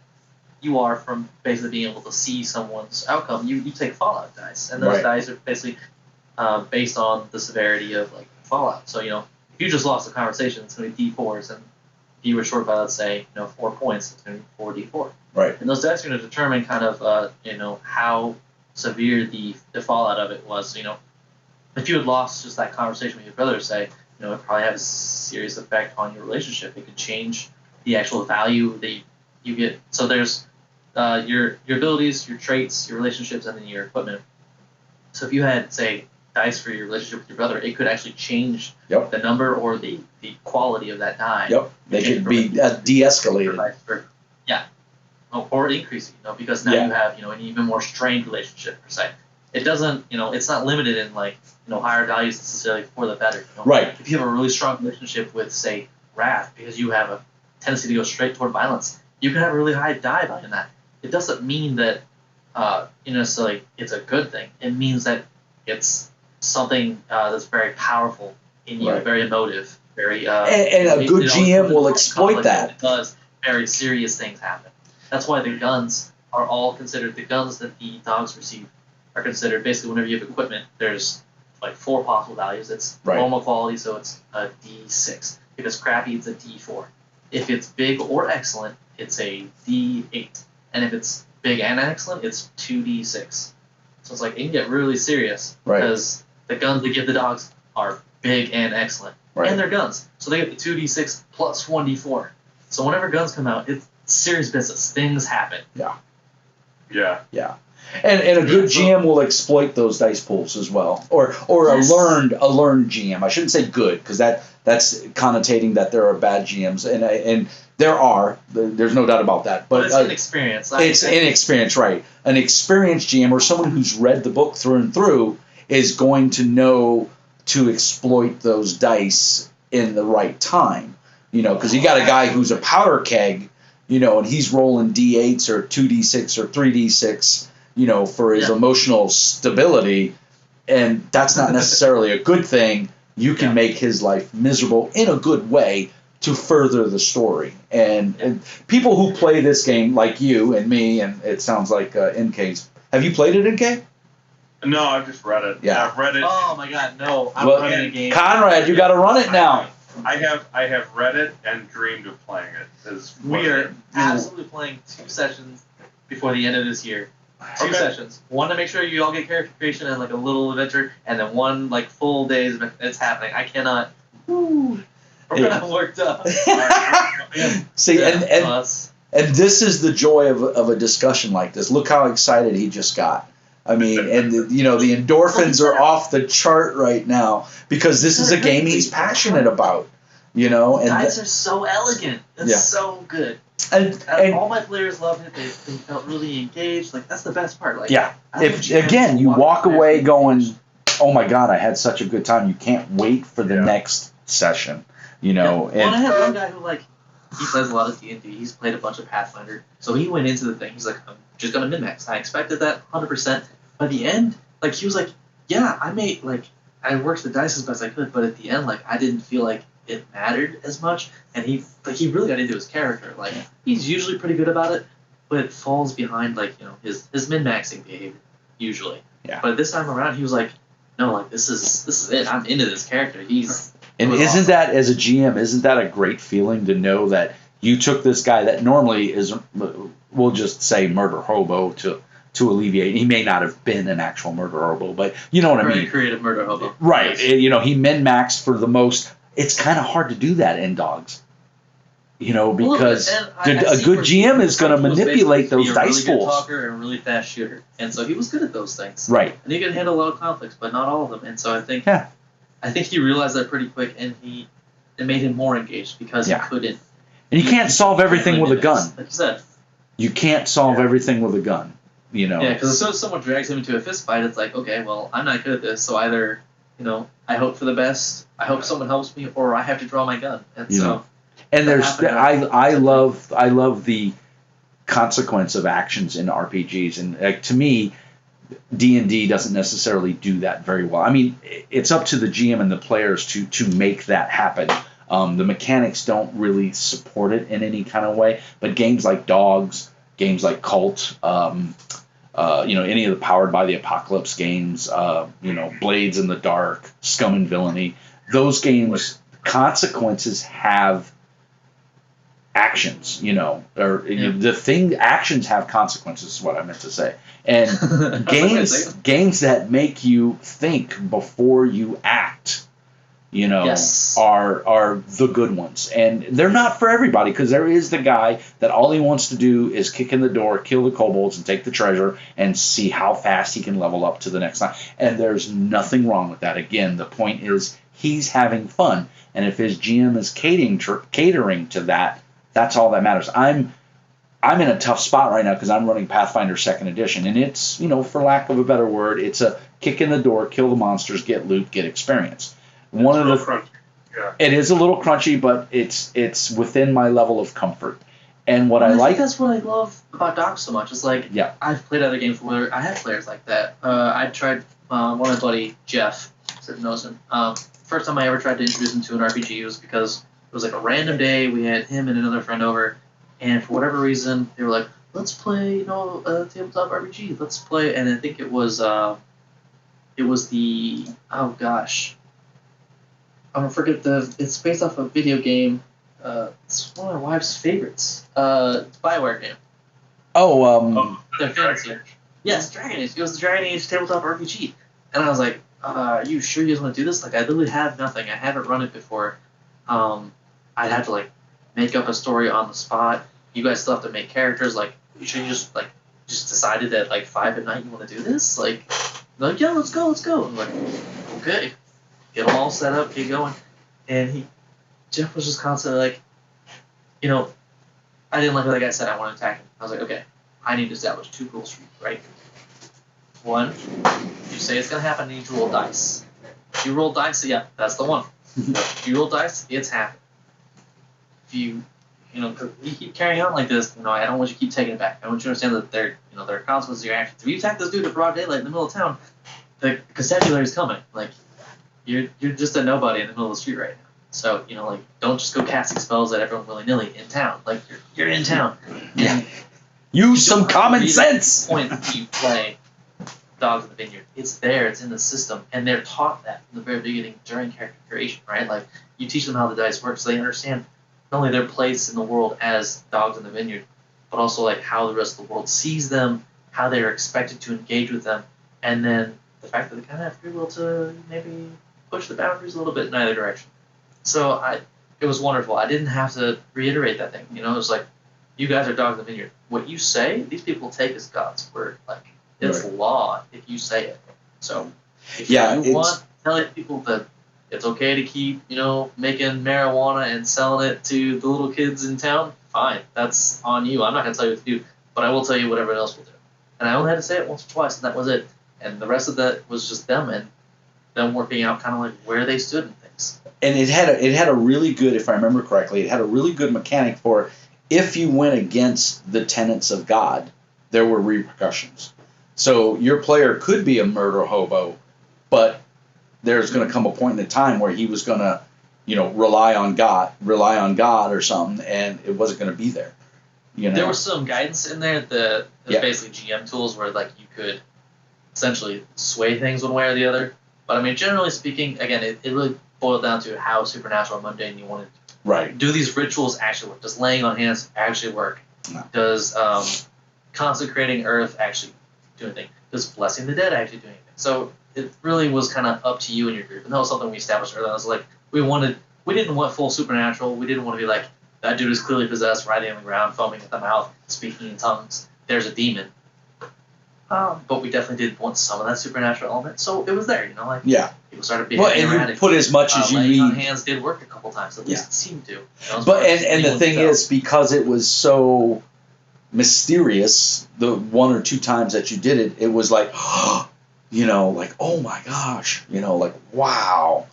you are from basically being able to see someone's outcome, you take Fallout dice, and those dice are basically based on the severity of Fallout. So if you just lost a conversation, it's going to be D4s, and if you were short by, let's say, 4 points, it's going to be 4D4. Right. And those dice are going to determine kind of how severe the fallout of it was. If you had lost just that conversation with your brother, say, it probably had a serious effect on your relationship. It could change the actual value that you get. So there's your abilities, your traits, your relationships, and then your equipment. So if you had, say, dice for your relationship with your brother, it could actually change the number or the quality of that die. Yep, they could be de-escalated. Or increasing, because now you have, an even more strained relationship, per se. It doesn't, it's not limited in, higher values necessarily for the better. Right. If you have a really strong relationship with, say, wrath, because you have a tendency to go straight toward violence, you can have a really high die value in that. It doesn't mean that, necessarily it's a good thing. It means that it's something that's very powerful in you, very emotive, very... and a good GM will exploit that. It does. Very serious things happen. That's why the guns are all considered, the guns that the dogs receive are considered, basically whenever you have equipment, there's 4 possible values. It's normal quality, so it's a D6. If If it's crappy, it's a D4. If it's big or excellent, it's a D8. And if it's big and excellent, it's 2D6. So it's like it can get really serious because the guns they give the dogs are big and excellent. And they're guns. So they get the 2D6 plus 1D4. So whenever guns come out, it's serious business. Things happen. Yeah. Yeah. And a good GM will exploit those dice pools as well, or Yes. a learned GM. I shouldn't say good because that's connotating that there are bad GMs, and there's no doubt about that. But it's inexperience. It's inexperience, right? An experienced GM or someone who's read the book through and through is going to know to exploit those dice in the right time. Because you got a guy who's a powder keg, and he's rolling D8s or 2D6 or 3D6. For his emotional stability, and that's not necessarily a good thing. You can make his life miserable in a good way to further the story. And people who play this game, like you and me, and it sounds like NK's. Have you played it, NK? No, I've just read it. Yeah. I've read it. Oh my God, no! I'm running a game. Conrad, you got to run it now. I have read it and dreamed of playing it. We are absolutely playing 2 sessions before the end of this year. 2 sessions. One to make sure you all get character creation and like a little adventure, and then one like full days. It's happening. I cannot. I'm worked up. See, and this is the joy of a discussion like this. Look how excited he just got. I mean, and the endorphins are off the chart right now because this is a game he's passionate about. And dice are so elegant. It's so good. And all my players loved it. They felt really engaged. Like that's the best part. Like if again you walk away going, oh my God, I had such a good time. You can't wait for the next session. And well, I have one guy who he plays a lot of D&D. He's played a bunch of Pathfinder. So he went into the thing. He's like, I'm just gonna min-max. I expected that 100%. By the end, he was like, yeah, I worked the dice as best I could, but at the end, I didn't feel like it mattered as much, and he really got into his character. He's usually pretty good about it, but it falls behind his min-maxing behavior usually. Yeah. But this time around, he was like, no, this is it. I'm into this character. And isn't awesome. that, as a GM, isn't that a great feeling to know that you took this guy that normally is, we'll just say murder hobo to alleviate. He may not have been an actual murder hobo, but you know what I mean. Very creative murder hobo. Right. Yes. He min-maxed for the most. It's kind of hard to do that in dogs. Because a good GM is going to manipulate those dice pools. He was a really good talker and a really fast shooter, and so he was good at those things. Right. And he could handle a lot of conflicts, but not all of them. And so I think he realized that pretty quick, and it made him more engaged because he couldn't. And you can't solve everything with a gun. Like you said. You can't solve everything with a gun. Yeah, because as soon as someone drags him into a fist fight, it's like, okay, well, I'm not good at this, so either, I hope for the best, I hope someone helps me, or I have to draw my gun. And so, and I love the consequence of actions in RPGs, and to me, D&D doesn't necessarily do that very well. I mean, it's up to the GM and the players to make that happen. The mechanics don't really support it in any kind of way, but games like Dogs, games like Cult, any of the Powered by the Apocalypse games, Blades in the Dark, Scum and Villainy, those games, consequences have actions, actions have consequences is what I meant to say. And games that make you think before you act, are the good ones. And they're not for everybody, because there is the guy that all he wants to do is kick in the door, kill the kobolds, and take the treasure, and see how fast he can level up to the next time. And there's nothing wrong with that. Again, the point is he's having fun. And if his GM is catering to that, that's all that matters. I'm in a tough spot right now because I'm running Pathfinder 2nd Edition, and it's, for lack of a better word, it's a kick in the door, kill the monsters, get loot, get experience. It is a little crunchy, but it's within my level of comfort. And I think that's what I love about Docs so much. It's I've played other games where I have players like that. I tried one of my buddy Jeff, that knows him. First time I ever tried to introduce him to an RPG was because it was a random day. We had him and another friend over, and for whatever reason they were like, "Let's play, a tabletop RPG. Let's play." And I think it was the I'm gonna forget it's based off a video game. It's one of my wife's favorites. It's a Bioware game. The fantasy. Yes, Dragon Age. It was the Dragon Age tabletop RPG. And I was like, are you sure you guys want to do this? Like, I literally have nothing. I haven't run it before. I'd have to, like, make up a story on the spot. You guys still have to make characters. Like, you sure you just decided at, like, 5 at night you want to do this? Like, yeah, let's go. I'm like, okay. Get them all set up, get going. And Jeff was just constantly like, I didn't like what that guy said. I want to attack him. I was like, okay, I need to establish 2 rules for you, right? 1, you say it's going to happen, and you roll dice. If you roll dice, yeah, that's the one. If you roll dice, it's happening. If you keep carrying on like this, I don't want you to keep taking it back. I want you to understand that there are consequences to your actions. If you attack this dude in broad daylight in the middle of town, the constabulary is coming. Like, you're just a nobody in the middle of the street right now. So, don't just go casting spells at everyone willy-nilly in town. Like, you're in town. Yeah. Use some common sense. The point that you play Dogs in the Vineyard. It's there. It's in the system. And they're taught that from the very beginning during character creation, right? Like, you teach them how the dice work so they understand not only their place in the world as dogs in the vineyard, but also, like, how the rest of the world sees them, how they're expected to engage with them, and then the fact that they kind of have free will to maybe push the boundaries a little bit in either direction. So it was wonderful. I didn't have to reiterate that thing. It was like, you guys are dogs in the vineyard. What you say, these people take as God's word. Like, it's law if you say it. So if you want, tell people that it's okay to keep, making marijuana and selling it to the little kids in town. Fine, that's on you. I'm not going to tell you what to do, but I will tell you what everyone else will do. And I only had to say it once or twice, and that was it. And the rest of that was just them and them working out kind of like where they stood in things. And it had a really good, if I remember correctly, it had a really good mechanic for if you went against the tenets of God, there were repercussions. So your player could be a murder hobo, but there's going to come a point in time where he was going to, rely on God or something, and it wasn't going to be there. There was some guidance in there that was basically GM tools where, like, you could essentially sway things one way or the other. But I mean, generally speaking, again, it really boiled down to how supernatural and mundane you wanted. Right. Do these rituals actually work? Does laying on hands actually work? No. Does consecrating earth actually do anything? Does blessing the dead actually do anything? So it really was kind of up to you and your group. And that was something we established earlier. I was like, we didn't want full supernatural. We didn't want to be like, that dude is clearly possessed, writhing on the ground, foaming at the mouth, speaking in tongues. There's a demon. But we definitely did want some of that supernatural element, so it was there, people started being erratic. And you put as much as you need. Laying on hands did work a couple times, at least it seemed to. But and the thing is, because it was so mysterious, the 1 or 2 times that you did it, it was like, like, oh my gosh, like, wow.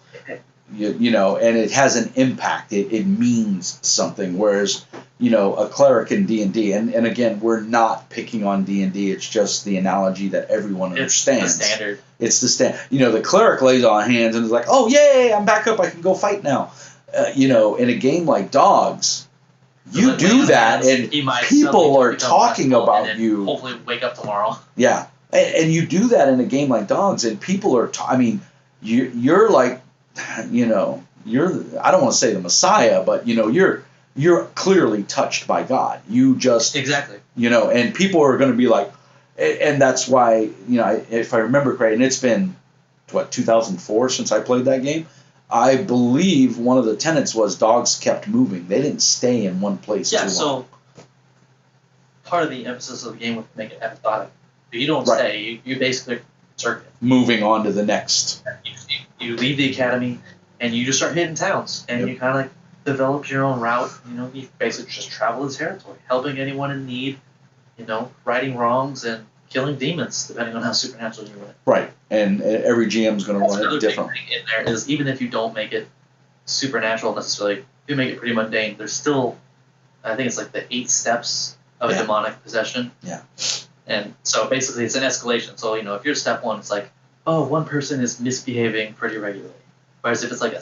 And it has an impact. It means something. Whereas, a cleric in D&D, and again, we're not picking on D&D. It's just the analogy that everyone understands. It's the standard. It's the standard. The cleric lays on hands and is like, oh, yay, I'm back up. I can go fight now. In a game like Dogs, you do that, and people are talking about you. Hopefully wake up tomorrow. Yeah. And you do that in a game like Dogs, and people are, you're like, you're, I don't want to say the Messiah, but you're clearly touched by God. You just exactly, and people are going to be like, and that's why, if I remember correctly, and it's been 2004 since I played that game. I believe one of the tenets was dogs kept moving. They didn't stay in one place too long. So part of the emphasis of the game was to make it episodic. You don't stay. You basically circuit. Moving on to the next. You leave the academy, and you just start hitting towns, and you kind of develop your own route. You basically just travel the territory, helping anyone in need, righting wrongs and killing demons, depending on how supernatural you run it. Right, and every GM is going to run it different. Big thing in there is, even if you don't make it supernatural necessarily, if you make it pretty mundane, there's still, I think it's like the 8 steps of a demonic possession. Yeah. And so basically it's an escalation. So, if you're step 1, it's like, oh, one person is misbehaving pretty regularly. Whereas if it's like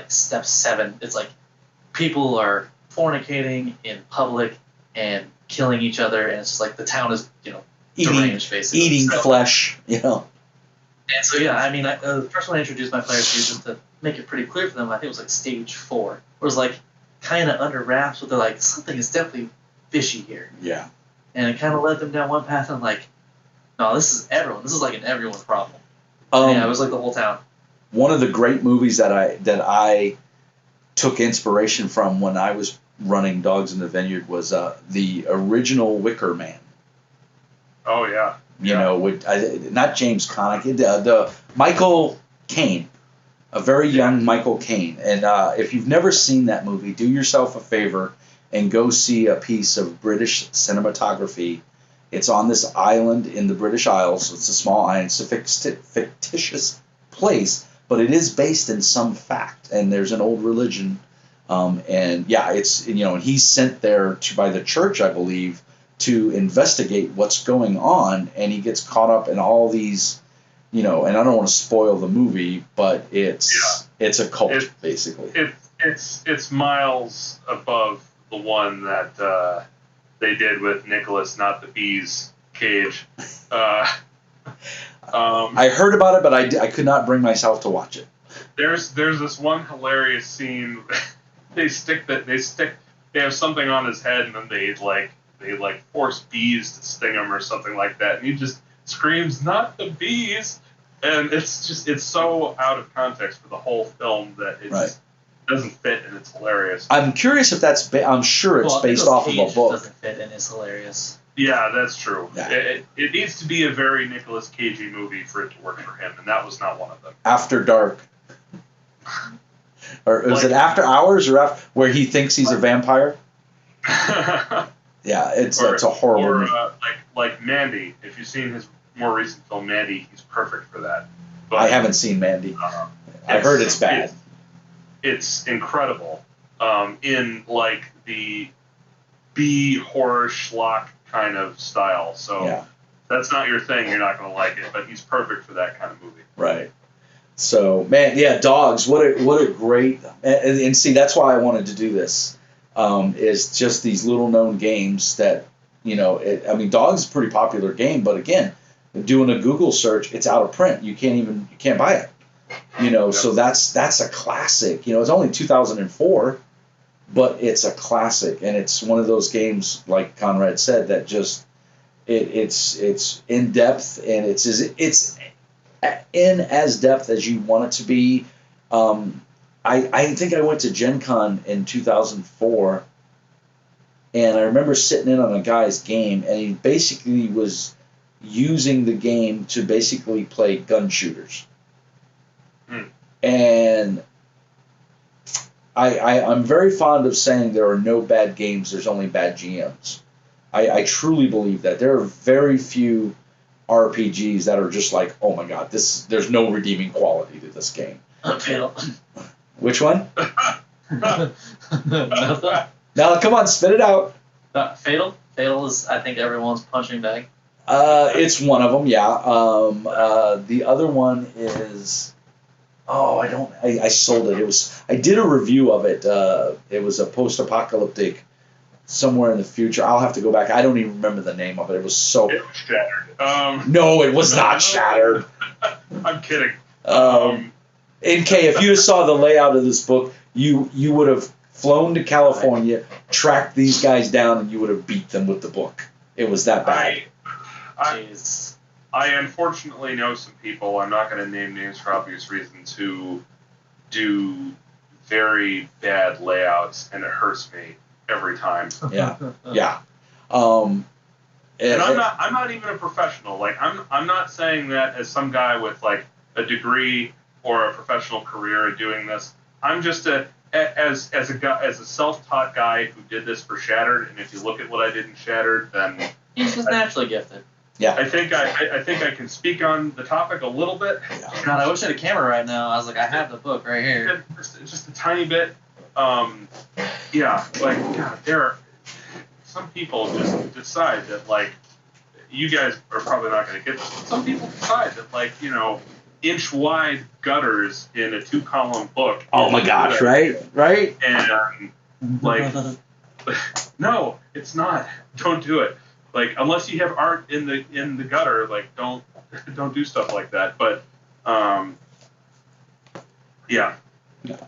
step 7, it's like people are fornicating in public and killing each other, and it's just like the town is, deranged, basically. Eating flesh, And so yeah, I mean, the first one I introduced my players to, just to make it pretty clear for them, I think it was like stage 4. It was like kind of under wraps, but they're like, something is definitely fishy here. Yeah. And it kind of led them down one path, and I'm like, no, this is everyone. This is like an everyone's problem. Yeah, it was like the whole town. One of the great movies that I took inspiration from when I was running Dogs in the Vineyard was the original Wicker Man. Oh yeah. You know, with not James Connick, the Michael Caine, a very young Michael Caine. And if you've never seen that movie, do yourself a favor and go see a piece of British cinematography. It's on this island in the British Isles. It's a small island. It's a fictitious place, but it is based in some fact. And there's an old religion. And yeah, it's, you know, and he's sent there by the church, I believe, to investigate what's going on, and he gets caught up in all these, you know, and I don't want to spoil the movie, but it's a cult, basically. It's miles above the one that they did with Nicholas, not the Bees, Cage. I heard about it, but I could not bring myself to watch it. There's this one hilarious scene. They have something on his head, and then they force bees to sting him or something like that, and he just screams, "Not the bees!" And it's so out of context for the whole film that it just doesn't fit, and it's hilarious. I'm curious if that's I'm sure it's based off of a book. Doesn't fit, and it's hilarious. Yeah, that's true. Yeah. It needs to be a very Nicolas Cagey movie for it to work for him, and that was not one of them. After Dark. Or is it After Hours, or where he thinks he's a vampire? Yeah, it's a horrible movie. Like Mandy. If you've seen his more recent film, Mandy, he's perfect for that. But, I haven't seen Mandy. I heard it's bad. It's incredible. In like the B horror schlock kind of style. So yeah. That's not your thing. You're not going to like it. But he's perfect for that kind of movie. Right. So man, yeah, Dogs. What a great and see, that's why I wanted to do this. Is just these little known games that, you know, Dogs is a pretty popular game, but again, doing a Google search, it's out of print. You can't buy it. You know, so that's a classic. You know, it's only 2004, but it's a classic, and it's one of those games, like Conrad said, that just it's in depth, and it's in as depth as you want it to be. I think I went to Gen Con in 2004, and I remember sitting in on a guy's game, and he basically was using the game to basically play gun shooters. And I'm very fond of saying there are no bad games, there's only bad GMs. I truly believe that. There are very few RPGs that are just like, oh my god, there's no redeeming quality to this game. Fatal. Which one? Nothing. Now, come on, spit it out. Fatal? Fatal is, I think, everyone's punching bag. It's one of them, yeah. The other one is... I sold it. I did a review of it. It was a post-apocalyptic, somewhere in the future. I'll have to go back. I don't even remember the name of it. It was so... It was Shattered. No, it was not Shattered. I'm kidding. NK, if you saw the layout of this book, you would have flown to California, tracked these guys down, and you would have beat them with the book. It was that bad. I unfortunately know some people, I'm not going to name names for obvious reasons, who do very bad layouts, and it hurts me every time. Yeah, yeah. And I'm not even a professional. Like I'm not saying that as some guy with like a degree or a professional career in doing this. I'm just as a self-taught guy who did this for Shattered, and if you look at what I did in Shattered, then he's just naturally gifted. Yeah. I think I can speak on the topic a little bit. God, I wish I had a camera right now. I was like, I have the book right here. Just a tiny bit. Yeah, like God, there are some people just decide that like you guys are probably not going to get this. Some people decide that like inch wide gutters in a 2-column book. Oh my gosh! Right. And like, no, it's not. Don't do it. Like unless you have art in the gutter, like don't do stuff like that. But Yeah.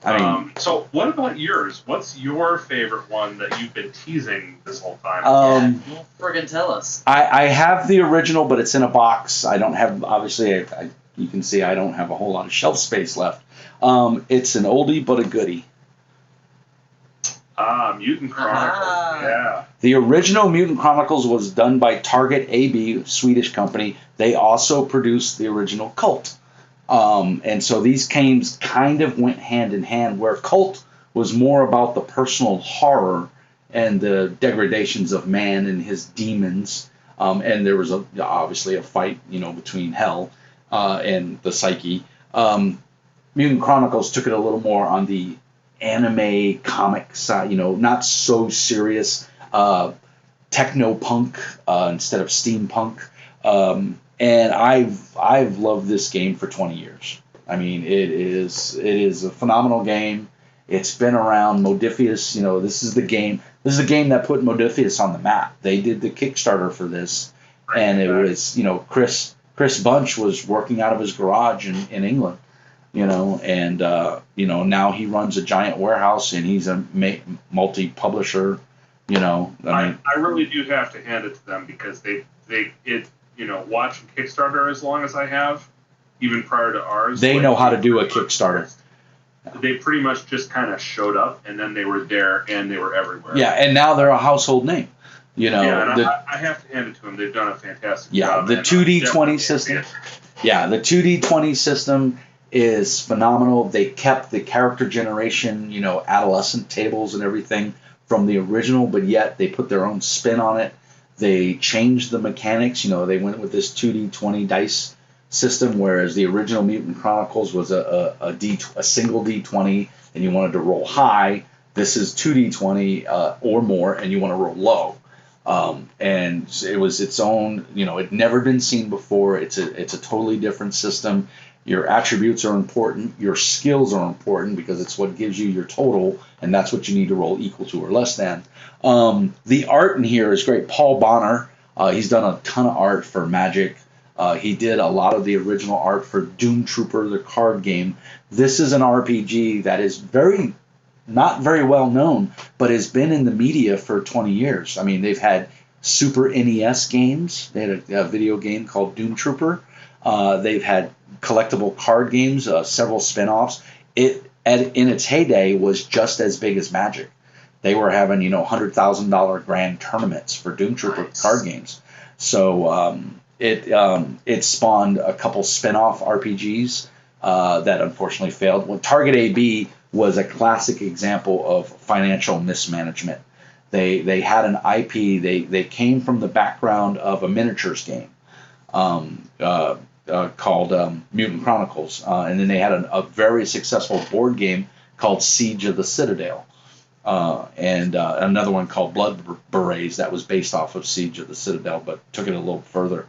I mean, so what about yours? What's your favorite one that you've been teasing this whole time? Well, friggin' tell us. I have the original, but it's in a box. I don't have, obviously, you can see I don't have a whole lot of shelf space left. It's an oldie but a goodie. Mutant Chronicles. Yeah. The original Mutant Chronicles was done by Target AB, Swedish company. They also produced the original Cult. And so these games kind of went hand in hand, where Cult was more about the personal horror and the degradations of man and his demons. And there was obviously a fight, between hell and the psyche. Mutant Chronicles took it a little more on the anime comic side, not so serious, techno punk instead of steampunk. And I've loved this game for 20 years. I mean, it is a phenomenal game. It's been around. Modiphius, this is the game that put Modiphius on the map. They did the Kickstarter for this, and it was, Chris Bunch was working out of his garage in England, and now he runs a giant warehouse and he's a multi-publisher. I really do have to hand it to them, because watching Kickstarter as long as I have, even prior to ours, they know how to do a Kickstarter. They pretty much just kind of showed up, and then they were there, and they were everywhere. Yeah, and now they're a household name. Yeah, and I have to hand it to them. They've done a fantastic job. The 2D20 system. Yeah, the 2D20 system is phenomenal. They kept the character generation, adolescent tables and everything from the original, but yet they put their own spin on it. They changed the mechanics. They went with this 2D20 dice system, whereas the original Mutant Chronicles was a single D20, and you wanted to roll high. This is 2D20 or more, and you want to roll low. And it was its own. It'd never been seen before. It's a totally different system. Your attributes are important. Your skills are important, because it's what gives you your total, and that's what you need to roll equal to or less than. The art in here is great. Paul Bonner, he's done a ton of art for Magic. He did a lot of the original art for Doom Trooper, the card game. This is an RPG that is not very well known, but has been in the media for 20 years. I mean, they've had Super NES games. They had a video game called Doom Trooper. They've had collectible card games, several spin-offs. In its heyday was just as big as Magic. They were having, $100,000 grand tournaments for Doom Trooper card games. So it spawned a couple spin-off RPGs that unfortunately failed. Well, Target AB was a classic example of financial mismanagement. They had an IP. They came from the background of a miniatures game called Mutant Chronicles, and then they had a very successful board game called Siege of the Citadel, and another one called Blood Berets that was based off of Siege of the Citadel, but took it a little further.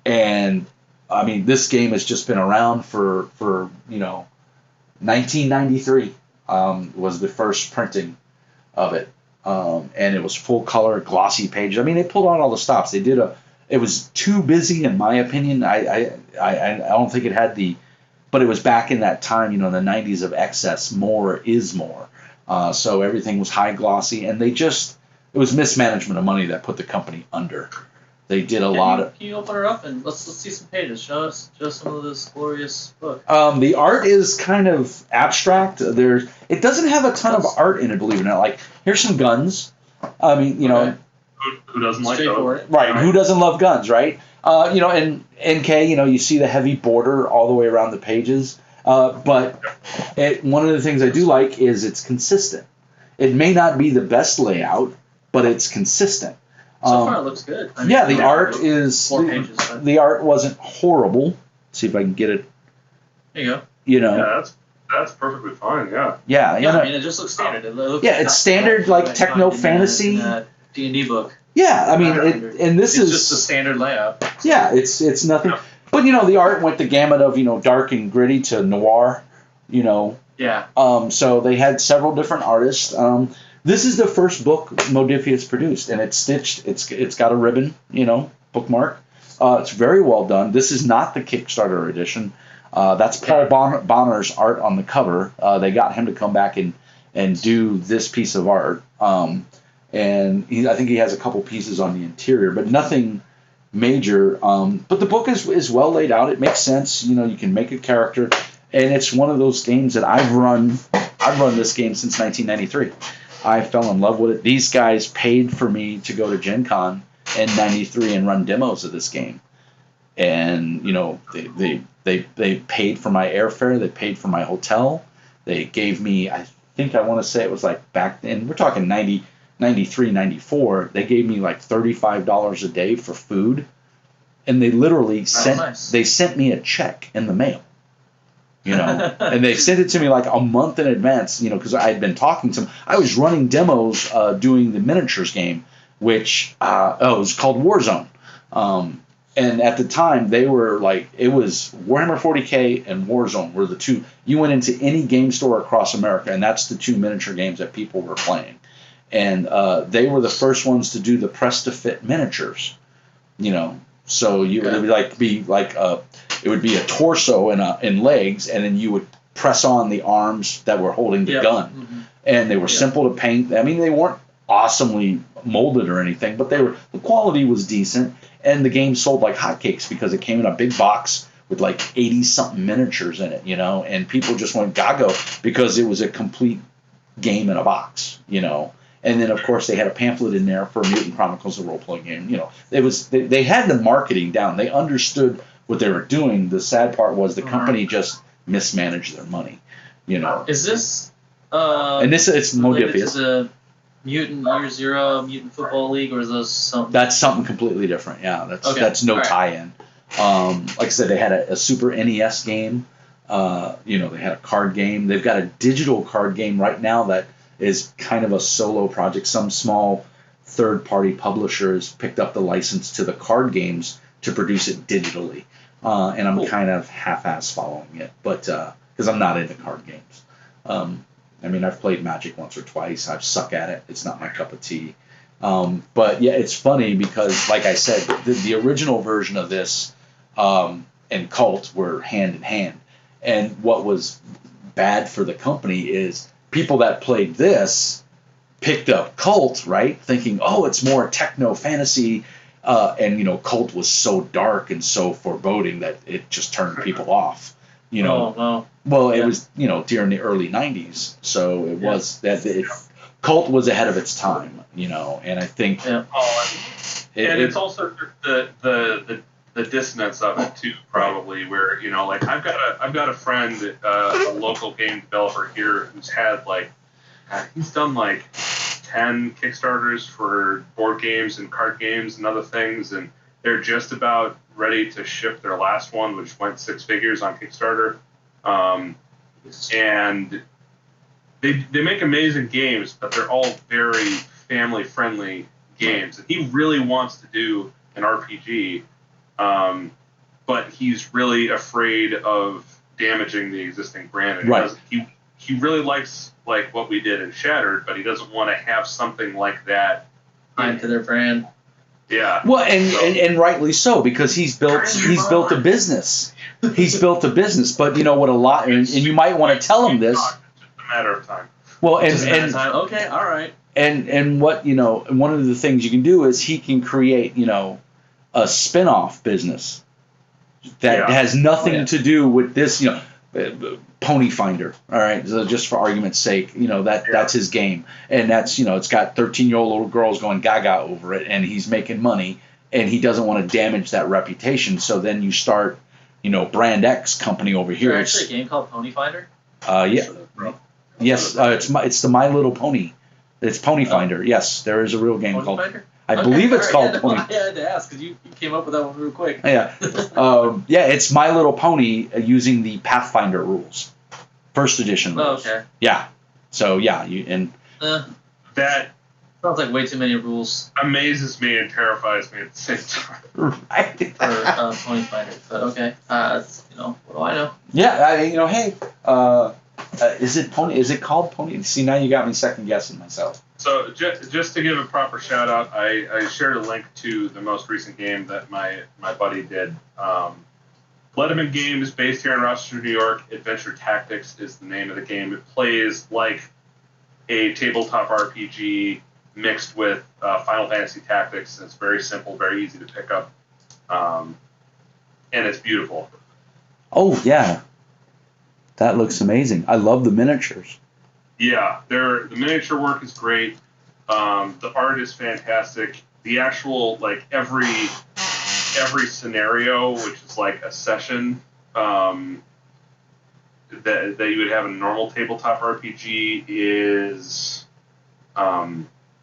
And I mean, this game has just been around for 1993 was the first printing of it, and it was full color, glossy pages. I mean, they pulled out all the stops. It was too busy, in my opinion. I don't think it had but it was back in that time, the 90s of excess. More is more. So everything was high glossy, and it was mismanagement of money that put the company under. They did a lot of. Can you open her up and let's see some pages? Show us some of this glorious book. The art is kind of abstract. It doesn't have a ton of art in it, believe it or not. Like, here's some guns. I mean, Okay. Who doesn't like those? Right. Who doesn't love guns, right? And NK, you see the heavy border all the way around the pages. But one of the things I do like is it's consistent. It may not be the best layout, but it's consistent. So far, it looks good. I mean, yeah, the art is. 4 pages. The art wasn't horrible. Let's see if I can get it. There you go. Yeah, that's perfectly fine. Yeah. Yeah. I mean, it just looks standard. It's standard, like techno fantasy. D&D book. Yeah, I mean, it's just a standard layout. Yeah, it's nothing. But the art went the gamut of dark and gritty to noir. Yeah. So they had several different artists. This is the first book Modiphius produced, and it's stitched. It's got a ribbon, bookmark. It's very well done. This is not the Kickstarter edition. That's Paul Bonner's art on the cover. They got him to come back and do this piece of art. And I think he has a couple pieces on the interior, but nothing major. But the book is well laid out. It makes sense. You can make a character, and it's one of those games that I've run this game since 1993. I fell in love with it. These guys paid for me to go to Gen Con in '93 and run demos of this game, and they paid for my airfare. They paid for my hotel. They gave me, I think I want to say it was like back then, we're talking 93, 94, they gave me like $35 a day for food, and they literally sent me a check in the mail, and they sent it to me like a month in advance, because I had been talking to them. I was running demos doing the miniatures game, which it was called Warzone, and at the time they were like, it was Warhammer 40K and Warzone were the two. You went into any game store across America, and that's the two miniature games that people were playing. And they were the first ones to do the press to fit miniatures, So it would be like it would be a torso and legs, and then you would press on the arms that were holding the gun, Mm-hmm. and they were simple to paint. I mean, they weren't awesomely molded or anything, but the quality was decent, and the game sold like hotcakes because it came in a big box with like 80 something miniatures in it, and people just went gaga because it was a complete game in a box, And then, of course, they had a pamphlet in there for Mutant Chronicles, a role-playing game. They had the marketing down. They understood what they were doing. The sad part was the company just mismanaged their money. Is this? And it's Modifius. Is a Mutant Year Zero, Mutant Football League, or is those something? That's something completely different. Yeah, that's no tie-in. Like I said, they had a Super NES game. They had a card game. They've got a digital card game right now that is kind of a solo project. Some small third-party publishers picked up the license to the card games to produce it digitally, and I'm kind of half-ass following it, but because I'm not into card games. I've played Magic once or twice. I suck at it. It's not my cup of tea. But yeah, it's funny because, like I said, the original version of this and Cult were hand in hand, and what was bad for the company is people that played this picked up Cult, right? Thinking, oh, it's more techno fantasy. And Cult was so dark and so foreboding that it just turned people off. Oh, no. Well, it was, during the early 90s. So it was that Cult was ahead of its time, and I think. Yeah. It's also the dissonance of it too, probably, where I've got a friend, a local game developer here, who's had he's done 10 Kickstarters for board games and card games and other things, and they're just about ready to ship their last one, which went 6 figures on Kickstarter, and they make amazing games, but they're all very family friendly games, and he really wants to do an RPG. But he's really afraid of damaging the existing brand. And right. He really likes what we did in Shattered, but he doesn't want to have something like that into their brand. Yeah. Well, and rightly so, because he's built a business. He's built a business, but what a lot, and you might want to tell him this. It's just a matter of time. Well, okay, all right. And what one of the things you can do is he can create a spin-off business that has nothing to do with this, Pony Finder. All right, so just for argument's sake, that's his game, and that's it's got 13-year-old little girls going gaga over it, and he's making money, and he doesn't want to damage that reputation. So then you start, Brand X company over here. Is there actually a game called Pony Finder? Yeah. Yes, it's the My Little Pony. It's Pony Finder. Yes, there is a real game Pony called. Finder? I believe it's called Pony. I had to ask because you came up with that one real quick. Yeah, it's My Little Pony using the Pathfinder rules, first edition rules. Oh, okay. Yeah, so that sounds like way too many rules. Amazes me and terrifies me at the same time. Right. For Pony Finder, but okay. What do I know? Yeah, hey, is it Pony? Is it called Pony? See, now you got me second guessing myself. So just to give a proper shout out, I shared a link to the most recent game that my buddy did, Letterman Games, based here in Rochester, New York. Adventure Tactics is the name of the game. It plays like a tabletop RPG mixed with Final Fantasy Tactics. It's very simple, very easy to pick up, and it's beautiful. Oh, yeah. That looks amazing. I love the miniatures. Yeah, the miniature work is great. The art is fantastic. The actual, like, every scenario, which is like a session that you would have in a normal tabletop RPG, is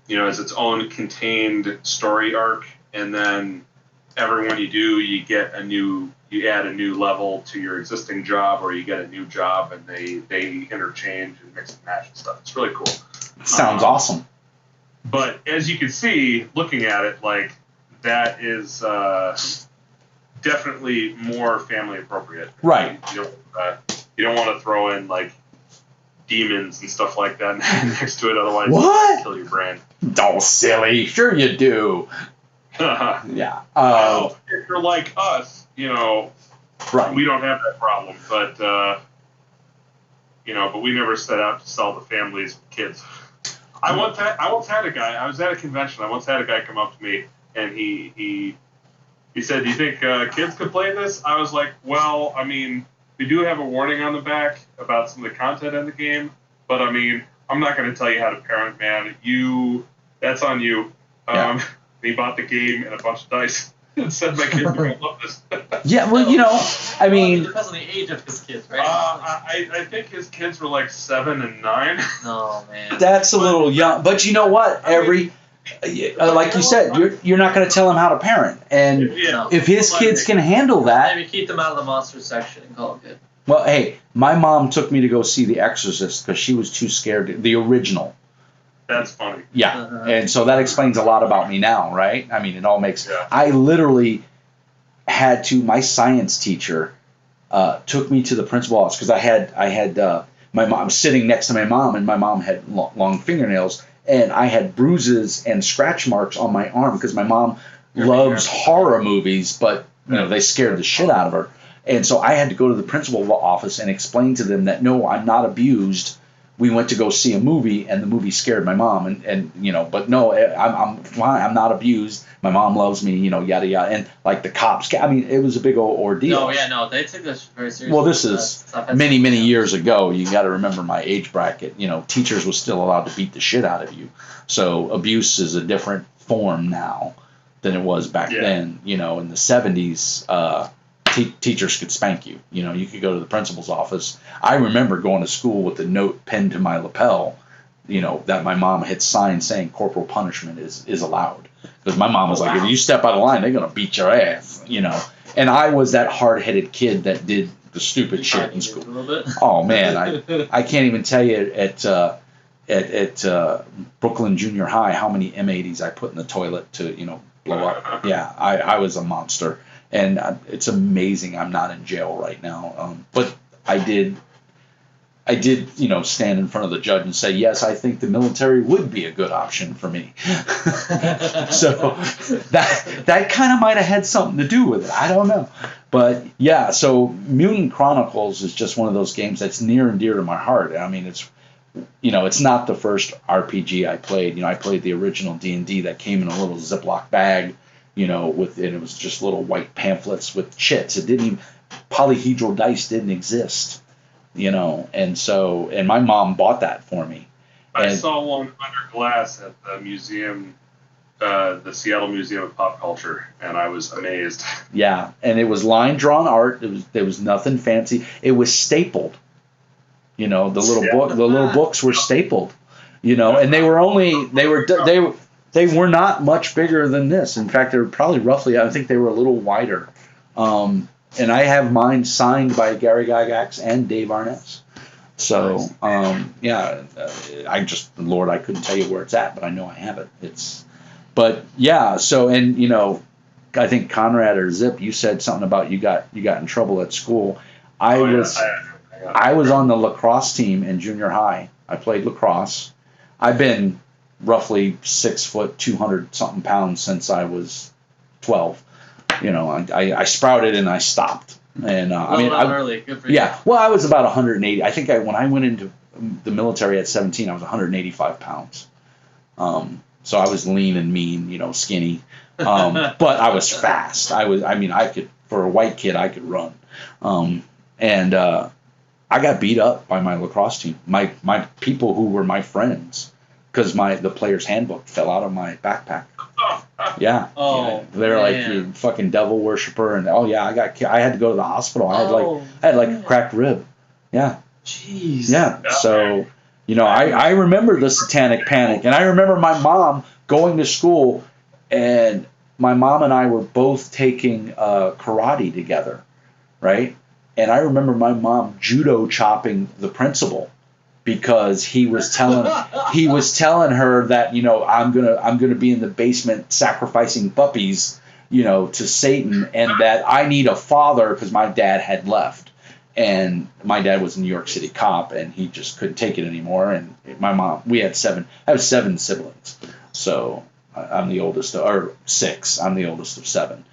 is its own contained story arc, and then every one you do, you add a new level to your existing job, or you get a new job, and they interchange and mix and match and stuff. It's really cool. Sounds awesome. But as you can see, looking at it, like, that is definitely more family appropriate. Right. You don't want to throw in, like, demons and stuff like that next to it, otherwise what? It'll kill your brain. Oh, silly. Sure you do. Yeah. If you're like us, right. we don't have that problem, but but we never set out to sell the families with kids. I once had a guy. I was at a convention. I once had a guy come up to me, and he said, "Do you think kids could play this?" I was like, "Well, I mean, we do have a warning on the back about some of the content in the game, but I mean, I'm not going to tell you how to parent, man. That's on you." Yeah. He bought the game and a bunch of dice and said, "My kids are going to love this." Yeah, well, I mean... It depends on the age of his kids, right? I think his kids were like 7 and 9. Oh, man. That's a little young. But you know what? Like you said, you're not going to tell him how to parent. And if his kids can handle that... Maybe keep them out of the monster section and call it good. Well, hey, my mom took me to go see The Exorcist because she was too scared. The original. That's funny. Yeah, and so that explains a lot about me now, right? I mean, it all makes... Yeah. I literally had to... My science teacher took me to the principal office because I had my mom sitting next to my mom, and my mom had long fingernails, and I had bruises and scratch marks on my arm because my mom loves horror movies, but they scared the shit out of her. And so I had to go to the principal's office and explain to them that, no, I'm not abused. We went to go see a movie, and the movie scared my mom, but no, I'm fine. I'm not abused. My mom loves me, yada, yada. And, like, the cops, I mean, it was a big old ordeal. Oh, yeah, no, they took this very seriously. Well, this is many, many years ago. You got to remember my age bracket. Teachers were still allowed to beat the shit out of you. So abuse is a different form now than it was back then. In the 70s, teachers could spank you. You could go to the principal's office. I remember going to school with a note pinned to my lapel, that my mom had signed saying corporal punishment is allowed. Because my mom was like, if you step out of line, they're going to beat your ass, And I was that hard-headed kid that did the stupid shit in school. A little bit. Oh, man, I can't even tell you at Brooklyn Junior High how many M80s I put in the toilet to, blow up. Yeah, I was a monster. And it's amazing I'm not in jail right now. But I did, stand in front of the judge and say, yes, I think the military would be a good option for me. So that kind of might have had something to do with it. I don't know. But yeah, so Mewing Chronicles is just one of those games that's near and dear to my heart. I mean, it's not the first RPG I played. I played the original D&D that came in a little Ziploc bag. And it was just little white pamphlets with chits. Polyhedral dice didn't exist, and my mom bought that for me. I saw one under glass at the museum, the Seattle Museum of Pop Culture, and I was amazed. Yeah, and it was line drawn art. There was nothing fancy. It was stapled. The little books were stapled. And they were not much bigger than this. In fact, they were probably roughly, I think they were a little wider. And I have mine signed by Gary Gygax and Dave Arnaz. So, Lord, I couldn't tell you where it's at, but I know I have it. I think Conrad or Zip, you said something about you got in trouble at school. I was on the lacrosse team in junior high. I played lacrosse. I've been roughly 6 foot, 200 something pounds since I was 12. I sprouted and I stopped. And I mean, early. Good for you. yeah. Well, I was about 180. I think when I went into the military at 17, I was 185 pounds. So I was lean and mean, skinny. But I was fast. I could, for a white kid, I could run. And I got beat up by my lacrosse team. My people who were my friends, because the player's handbook fell out of my backpack. Yeah. Oh. They're like, you fucking devil worshiper, and I had to go to the hospital. I had like a cracked rib. Yeah. Jeez. Yeah. So, I remember the satanic panic, and I remember my mom going to school, and my mom and I were both taking karate together, right? And I remember my mom judo chopping the principal because he was telling her that, I'm gonna be in the basement sacrificing puppies, to Satan, and that I need a father because my dad had left. And my dad was a New York City cop, and he just couldn't take it anymore. And my mom, I have 7 siblings. So I'm the oldest, or 6. I'm the oldest of 7.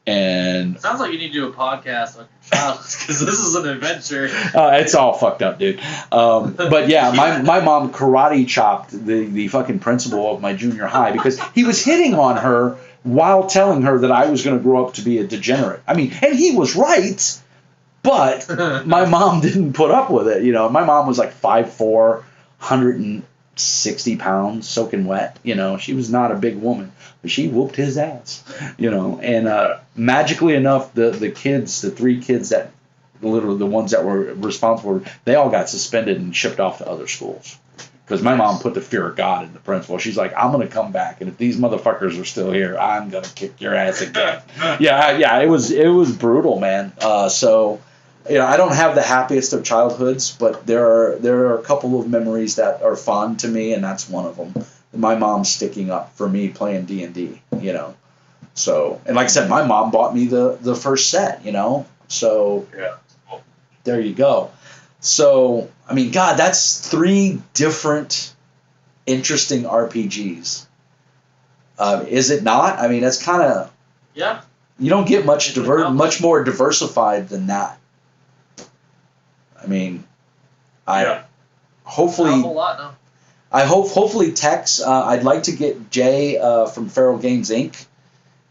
And it sounds like you need to do a podcast on your childhood, because this is an adventure. It's all fucked up, dude. But yeah, my mom karate chopped the fucking principal of my junior high because he was hitting on her while telling her that I was going to grow up to be a degenerate. I mean, and he was right. But my mom didn't put up with it. My mom was like 5'4", 160 pounds, soaking wet. She was not a big woman, but she whooped his ass. And magically enough, the kids, the 3 kids that literally the ones that were responsible, they all got suspended and shipped off to other schools. Because my mom put the fear of God in the principal. She's like, I'm going to come back, and if these motherfuckers are still here, I'm going to kick your ass again. Yeah, it was brutal, man. So, I don't have the happiest of childhoods, but there are a couple of memories that are fond to me, and that's one of them. My mom sticking up for me playing D&D, So, and like I said, my mom bought me the first set, So, yeah, cool. There you go. So, I mean, God, that's 3 different interesting RPGs. Is it not? I mean, that's kind of... Yeah. You don't get much more diversified than that. I mean, hopefully... Not a whole lot, no. Hopefully Tex, I'd like to get Jay from Feral Games Inc.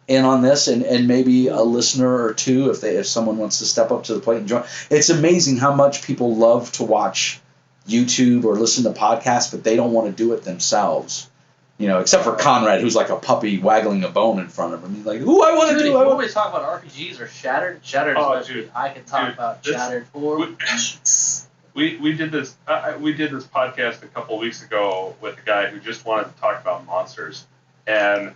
in on this, and maybe a listener or 2 if someone wants to step up to the plate and join. It's amazing how much people love to watch YouTube or listen to podcasts, but they don't want to do it themselves. Except for Conrad, who's like a puppy waggling a bone in front of him. He's like, "Ooh, I want to do." You want me to talk about RPGs or Shattered? Shattered. I can talk about Shattered for weeks. We did this. We did this podcast a couple of weeks ago with a guy who just wanted to talk about monsters, and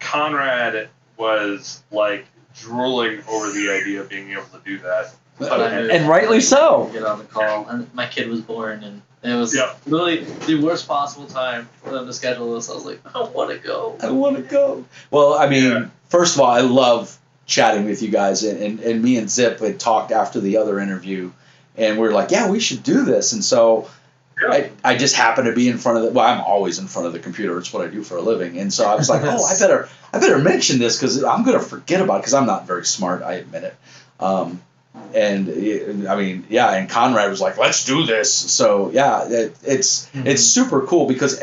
Conrad was like drooling over the idea of being able to do that. And rightly so. Get on the call, and my kid was born, and it was really the worst possible time for them to schedule this. I was like, I want to go. Well, I mean, first of all, I love chatting with you guys, and me and Zip had talked after the other interview, and we were like, yeah, we should do this. And so I just happened to be in front of I'm always in front of the computer. It's what I do for a living. And so I was like, oh, I better mention this because I'm going to forget about it because I'm not very smart. I admit it. And I mean, and Conrad was like, let's do this. So it's super cool because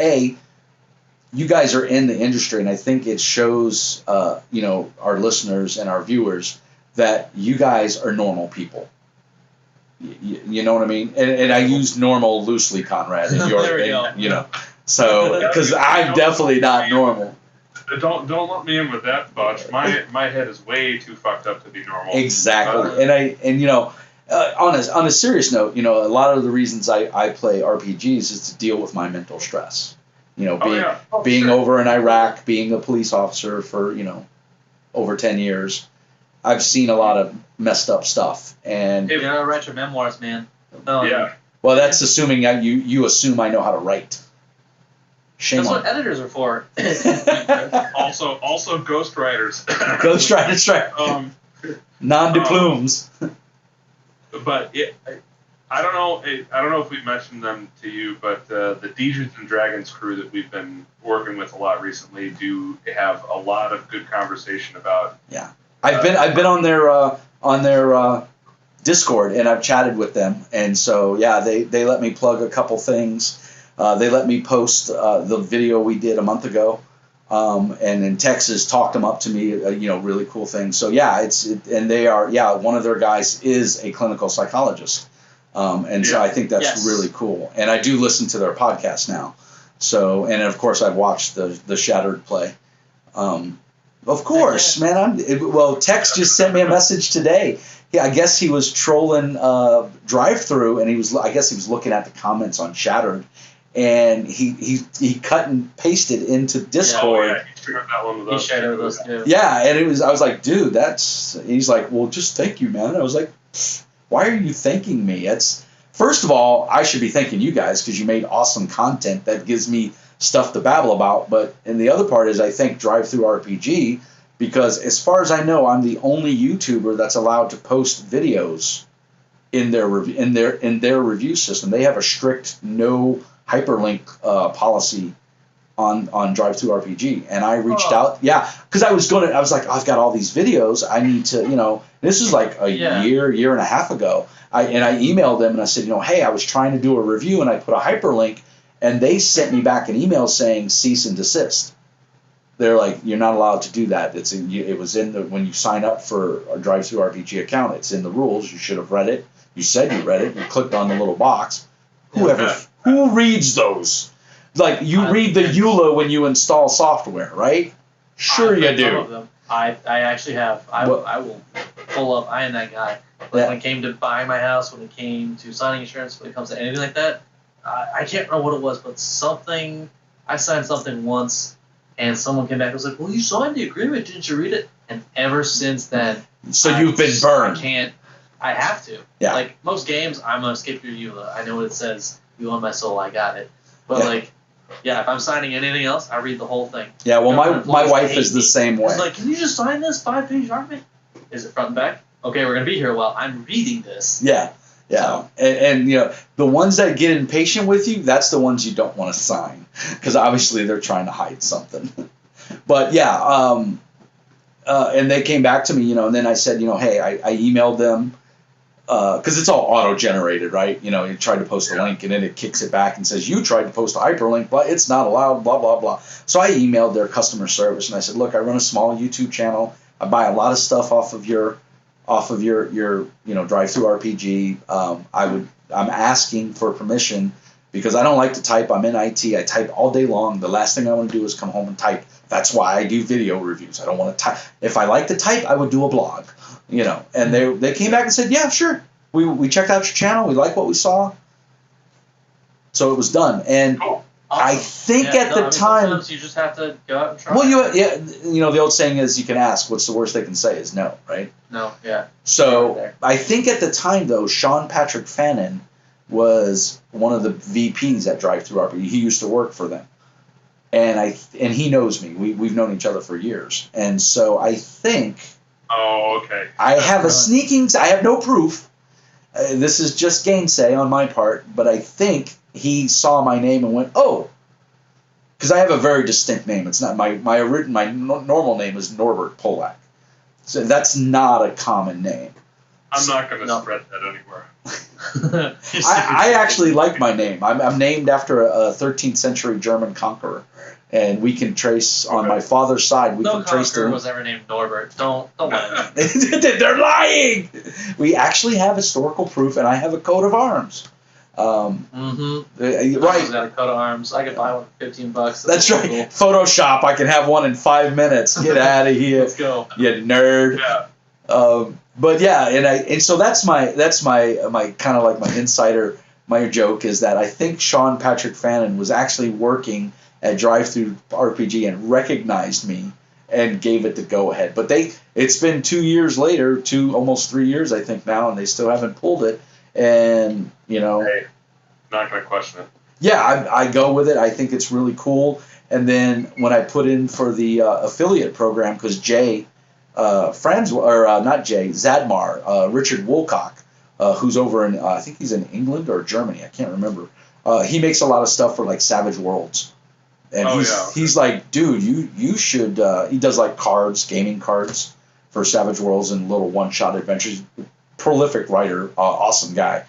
you guys are in the industry, and I think it shows, our listeners and our viewers that you guys are normal people. You know what I mean? And I use normal loosely, Conrad. There we go. So because I'm definitely not normal. Don't let me in with that bunch. My head is way too fucked up to be normal. Exactly. On a serious note, a lot of the reasons I play RPGs is to deal with my mental stress. Being over in Iraq, being a police officer for over 10 years, I've seen a lot of messed up stuff. And you're gonna write your memoirs, man. Yeah. Well, that's assuming you assume I know how to write. Shame That's on what editors are for. Also ghostwriters. Ghostwriters, right? Non-diplomes. But I don't know if we've mentioned them to you, but the Dungeons and Dragons crew that we've been working with a lot recently do have a lot of good conversation about. Yeah, I've been on on their Discord, and I've chatted with them, and so yeah, they let me plug a couple things. They let me post the video we did a month ago, and then Texas talked them up to me, really cool things. So yeah, and they are, one of their guys is a clinical psychologist, so I think that's really cool. And I do listen to their podcast now. So, and of course I've watched the Shattered play. Of course, man. Tex just sent me a message today. Yeah, I guess he was trolling drive-through, and I guess he was looking at the comments on Shattered, and he cut and pasted into Discord. Oh, yeah, he shared that one with us. He shared it with us too. Yeah, and I was like, dude, he's like, well, just thank you, man. I was like, why are you thanking me? First of all, I should be thanking you guys because you made awesome content that gives me stuff to babble about. And the other part is I thank Drive-Thru-RPG because as far as I know, I'm the only YouTuber that's allowed to post videos in their review system. They have a strict no hyperlink policy on Drive-Thru-RPG, and I reached out, because I was like, I've got all these videos, I need to, this is like a year and a half ago. I emailed them and I said, hey, I was trying to do a review and I put a hyperlink, and they sent me back an email saying cease and desist. They're like, you're not allowed to do that. It was when you sign up for a Drive-Thru-RPG account, it's in the rules. You should have read it. You said you read it. You clicked on the little box. Who reads those? Like, you read the EULA when you install software, right? Sure you do. Some of them. I actually have. I will pull up. I am that guy. When it came to buying my house, when it came to signing insurance, when it comes to anything like that, I can't remember what it was, but I signed something once, and someone came back and was like, well, you signed the agreement, didn't you read it? And ever since then... So you've been burned. I have to. Yeah. Like, most games, I'm going to skip your EULA. I know what it says. You own my soul, I got it. But, if I'm signing anything else, I read the whole thing. Yeah, well, my wife is the same way. She's like, can you just sign this 5-page document? Is it front and back? Okay, we're going to be here a while. I'm reading this. Yeah. Yeah, and the ones that get impatient with you, that's the ones you don't want to sign, because obviously they're trying to hide something. But and they came back to me, and then I said, hey, I emailed them, because it's all auto-generated, right? You try to post a link, and then it kicks it back and says, you tried to post a hyperlink, but it's not allowed, blah, blah, blah. So I emailed their customer service, and I said, look, I run a small YouTube channel. I buy a lot of stuff off of your Drive-Thru-RPG. I'm asking for permission because I don't like to type. I'm in IT. I type all day long. The last thing I want to do is come home and type. That's why I do video reviews. I don't want to type. If I like to type, I would do a blog. And they came back and said, yeah, sure. We checked out your channel. We like what we saw. So it was done. And I think at the time, sometimes you just have to go out and try. Well, the old saying is you can ask. What's the worst they can say is no, right? No, yeah. So I think at the time, though, Sean Patrick Fannin was one of the VPs at Drive-Thru-RPG. He used to work for them, and he knows me. We've known each other for years, and so I think. Oh, okay. I have I have no proof. This is just gainsay on my part, but I think he saw my name and went, oh, because I have a very distinct name. It's not my normal name is Norbert Polak, so that's not a common name. I'm not going to spread that anywhere. I actually like my name. I'm named after a 13th century German conqueror, and we can trace on my father's side. No conqueror was ever named Norbert. Don't lie. They're lying. We actually have historical proof, and I have a coat of arms. Right. I got a coat of arms. I could buy one for $15. That's right. Cool. Photoshop. I can have one in 5 minutes. Get out of here. Let's go. You nerd. Yeah. But yeah, and so that's my kind of like my insider. My joke is that I think Sean Patrick Fannin was actually working at Drive-Thru-RPG and recognized me and gave it the go ahead. But it's been 2 years later, almost 3 years I think now, and they still haven't pulled it. And hey, not gonna question it. Yeah, I go with it. I think it's really cool. And then when I put in for the affiliate program, because Zadmar, Richard Woolcock, who's over in I think he's in England or Germany, I can't remember. He makes a lot of stuff for like Savage Worlds, and he's like, dude, you should. He does like cards, gaming cards, for Savage Worlds and little one-shot adventures. Prolific writer, awesome guy.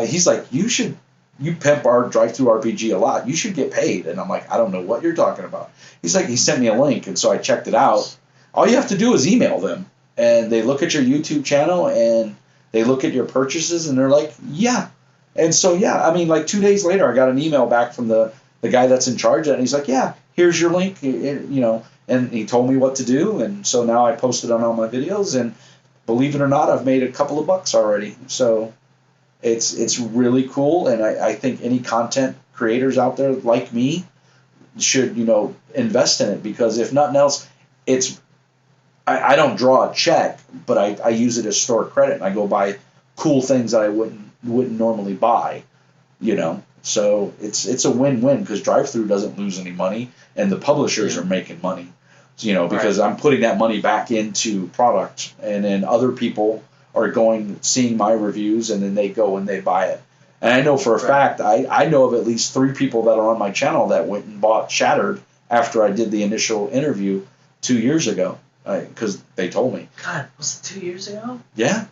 He's like, you pimp our drive-through RPG a lot. You should get paid. And I'm like, I don't know what you're talking about. He's like, he sent me a link, and so I checked it out. All you have to do is email them, and they look at your YouTube channel, and they look at your purchases, and they're like, yeah. And so, yeah, I mean, like 2 days later, I got an email back from the guy that's in charge of it, and he's like, yeah, here's your link, and he told me what to do, and so now I post it on all my videos, and believe it or not, I've made a couple of bucks already. So it's really cool, and I think any content creators out there like me should, invest in it, because if nothing else, I don't draw a check, but I use it as store credit, and I go buy cool things that I wouldn't normally buy, So it's a win-win, because drive-through doesn't lose any money, and the publishers are making money, because I'm putting that money back into product, and then other people are seeing my reviews, and then they go and they buy it. And I know for a fact, I know of at least 3 people that are on my channel that went and bought Shattered after I did the initial interview 2 years ago, because they told me. God, was it 2 years ago? Yeah.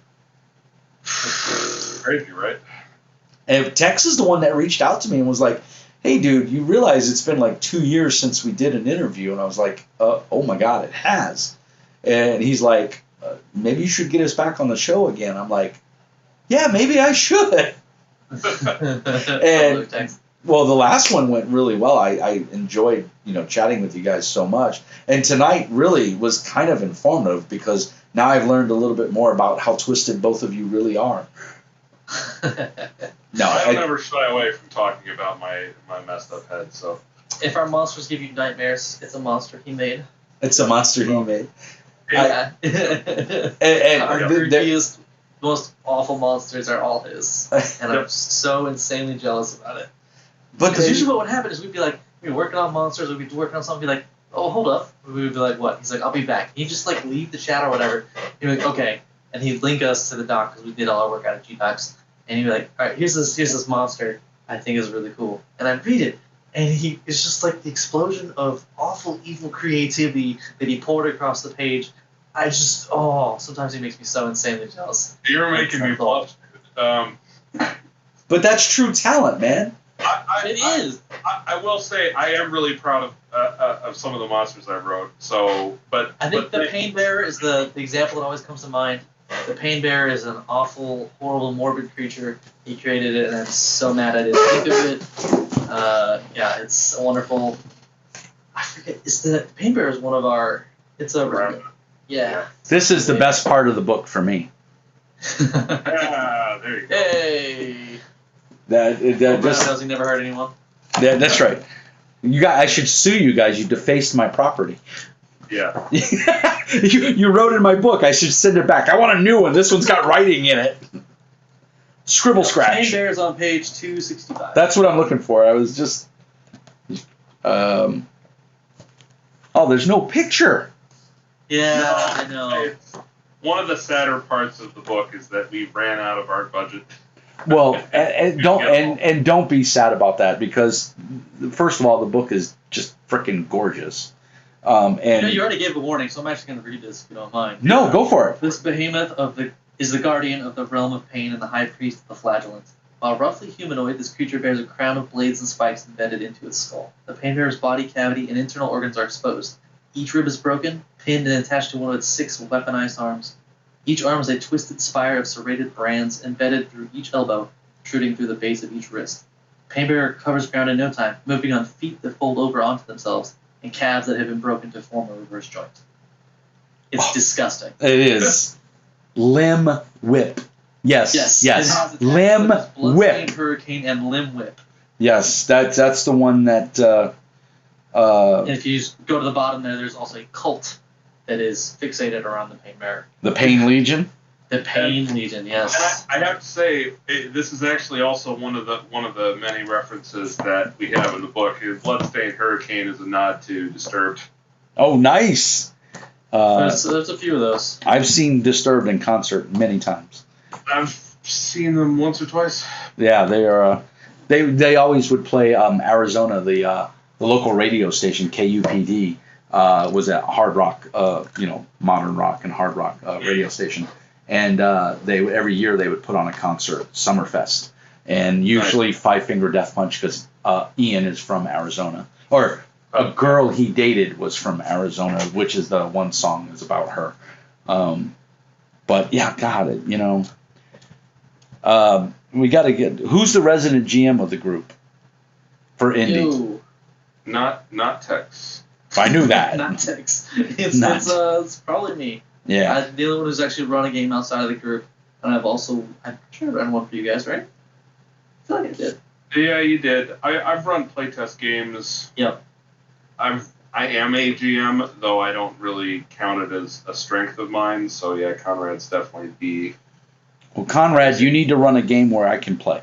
Crazy, right? And Tex is the one that reached out to me and was like, hey, dude, you realize it's been like 2 years since we did an interview? And I was like, oh, my God, it has. And he's like, maybe you should get us back on the show again. I'm like, yeah, maybe I should. And, well, the last one went really well. I enjoyed, chatting with you guys so much. And tonight really was kind of informative, because now I've learned a little bit more about how twisted both of you really are. No, I'll never shy away from talking about my messed up head. So, if our monsters give you nightmares, it's a monster he made. It's a monster he made. Yeah. And our creepiest, most awful monsters are all his, and I'm so insanely jealous about it. Because usually what would happen is we'd be working on monsters, we'd be working on something, be like, oh, hold up. We would be like, what? He's like, I'll be back. He'd just leave the chat or whatever. He'd be like, okay. And he'd link us to the doc, because we did all our work out of G-Docs. And he'd be like, all right, here's this monster I think is really cool. And I'd read it. And it's just like the explosion of awful, evil creativity that he poured across the page. Sometimes he makes me so insanely jealous. You're making me blush. But that's true talent, man. It is. I will say I am really proud of some of the monsters I wrote. So, but I think the Pain Bearer is the example that always comes to mind. The Pain Bearer is an awful, horrible, morbid creature. He created it, and I'm so mad I didn't think of it. It's a wonderful. I forget. The Pain Bearer is one of our. It's a. Yeah. This is the best part of the book for me. There you go. Hey. That he never hurt anyone. Yeah, that's right. I should sue you guys. You defaced my property. Yeah. you wrote in my book. I should send it back. I want a new one. This one's got writing in it. Scribble scratch. Pain Bear is on page 265. That's what I'm looking for. I was just. There's no picture. Yeah, I know. One of the sadder parts of the book is that we ran out of our budget. Well, and don't be sad about that, because first of all, the book is just freaking gorgeous. And you already gave a warning, so I'm actually going to read this if you don't mind. No, go for it. This behemoth is the guardian of the realm of pain and the high priest of the flagellant. While roughly humanoid, this creature bears a crown of blades and spikes embedded into its skull. The pain bearer's body cavity and internal organs are exposed. Each rib is broken, pinned and attached to one of its 6 weaponized arms. Each arm is a twisted spire of serrated brands embedded through each elbow, protruding through the base of each wrist. Painbearer covers ground in no time, moving on feet that fold over onto themselves and calves that have been broken to form a reverse joint. It's disgusting. It is. Limb whip. Yes. Limb whip. Hurricane and limb whip. Yes, that's the one that. And if you go to the bottom there's also a cult that is fixated around the Painbearer. The Pain Legion. The Pain Legion, yes. And I have to say, this is actually also one of the many references that we have in the book. Bloodstained Hurricane is a nod to Disturbed. Oh, nice. There's a few of those. I've seen Disturbed in concert many times. I've seen them once or twice. Yeah, they are. They always would play Arizona, the local radio station KUPD. was a hard rock, modern rock and hard rock radio station, and every year they would put on a concert, Summerfest, and usually Five Finger Death Punch, because Ian is from Arizona, or a girl he dated was from Arizona, which is the one song is about her. But yeah, God, we got to get, who's the resident GM of the group for N.D.E? Ew. Not Tex. I knew that. Not Tex. It's probably me. Yeah. I'm the only one who's actually run a game outside of the group, and I'm sure I ran one for you guys, right? I feel like I did. Yeah, you did. I've run playtest games. Yep. I am a GM, though I don't really count it as a strength of mine. So yeah, Conrad's definitely the. Well, Conrad, you need to run a game where I can play.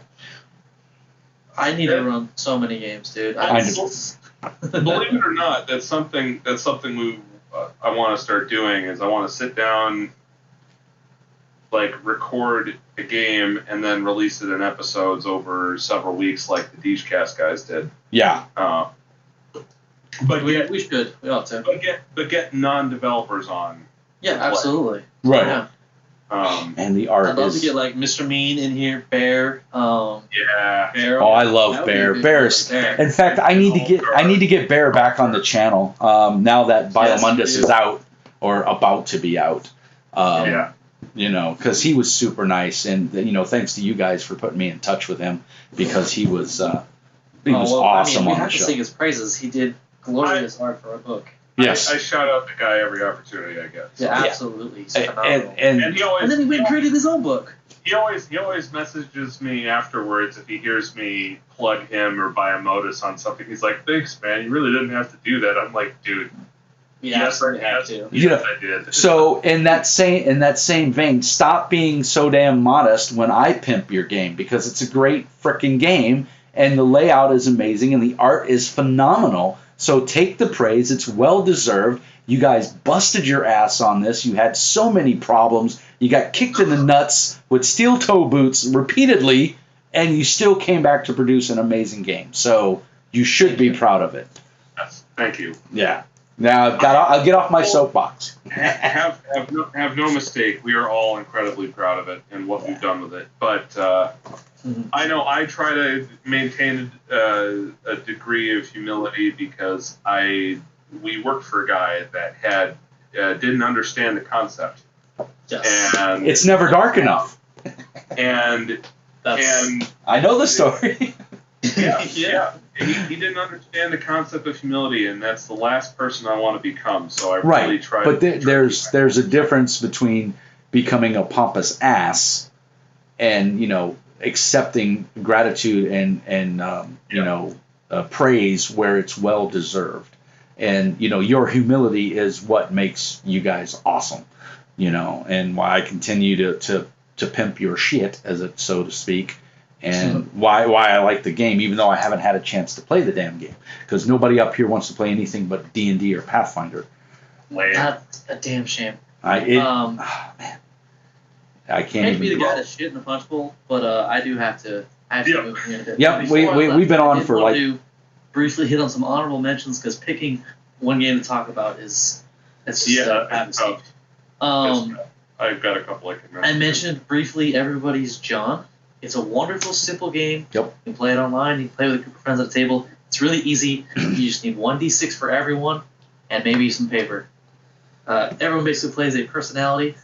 I need to run so many games, dude. Believe it or not, that's something I want to start doing. Is I want to sit down, record a game and then release it in episodes over several weeks, like the Deechcast guys did. Yeah. But we should. We ought to. But get non-developers on. Yeah, absolutely. Right. Yeah. And the art I'd love to get Mr. Mean in here, Bear. Yeah. Bear. Oh, I love Bear. Bear's. In fact, I need to get Bear back on the channel now that Biomundus is out or about to be out. Yeah. Because he was super nice, and thanks to you guys for putting me in touch with him, because he was awesome we on the have to show. sing his praises. He did glorious art for our book. Yes. I shout out the guy every opportunity I get. Yeah, absolutely. He's phenomenal. And he always, and then he went and created his own book. He always messages me afterwards if he hears me plug him or buy a modus on something. He's like, "Thanks, man. You really didn't have to do that." I'm like, "Dude, yes, I had to. Yes, I did." So in that same vein, stop being so damn modest when I pimp your game, because it's a great frickin' game and the layout is amazing and the art is phenomenal. So take the praise. It's well deserved. You guys busted your ass on this. You had so many problems. You got kicked in the nuts with steel toe boots repeatedly, and you still came back to produce an amazing game. So you should be proud of it. Yes, thank you. Yeah. Now I'll get off my soapbox. Have no mistake. We are all incredibly proud of it and what we've done with it. But I know I try to maintain a degree of humility, because we worked for a guy that had didn't understand the concept. Yes. And it's never dark enough. And I know the story. Yeah. He didn't understand the concept of humility, and that's the last person I want to become. So I really try. But there's a difference between becoming a pompous ass and accepting gratitude and praise where it's well deserved. And your humility is what makes you guys awesome. And why I continue to pimp your shit, so to speak. And why I like the game, even though I haven't had a chance to play the damn game, because nobody up here wants to play anything but D&D or Pathfinder. That's a damn shame. Man, I can't I hate to even be the guy that's shit in the punch bowl, but I do have to move in a bit. Yep, we've been on for to briefly hit on some honorable mentions, because picking one game to talk about it's just I've got a couple I can mention. I mentioned briefly Everybody's John. It's a wonderful, simple game. Yep. You can play it online. You can play with a group of friends at a table. It's really easy. You just need 1d6 for everyone, and maybe some paper. Everyone basically plays a personality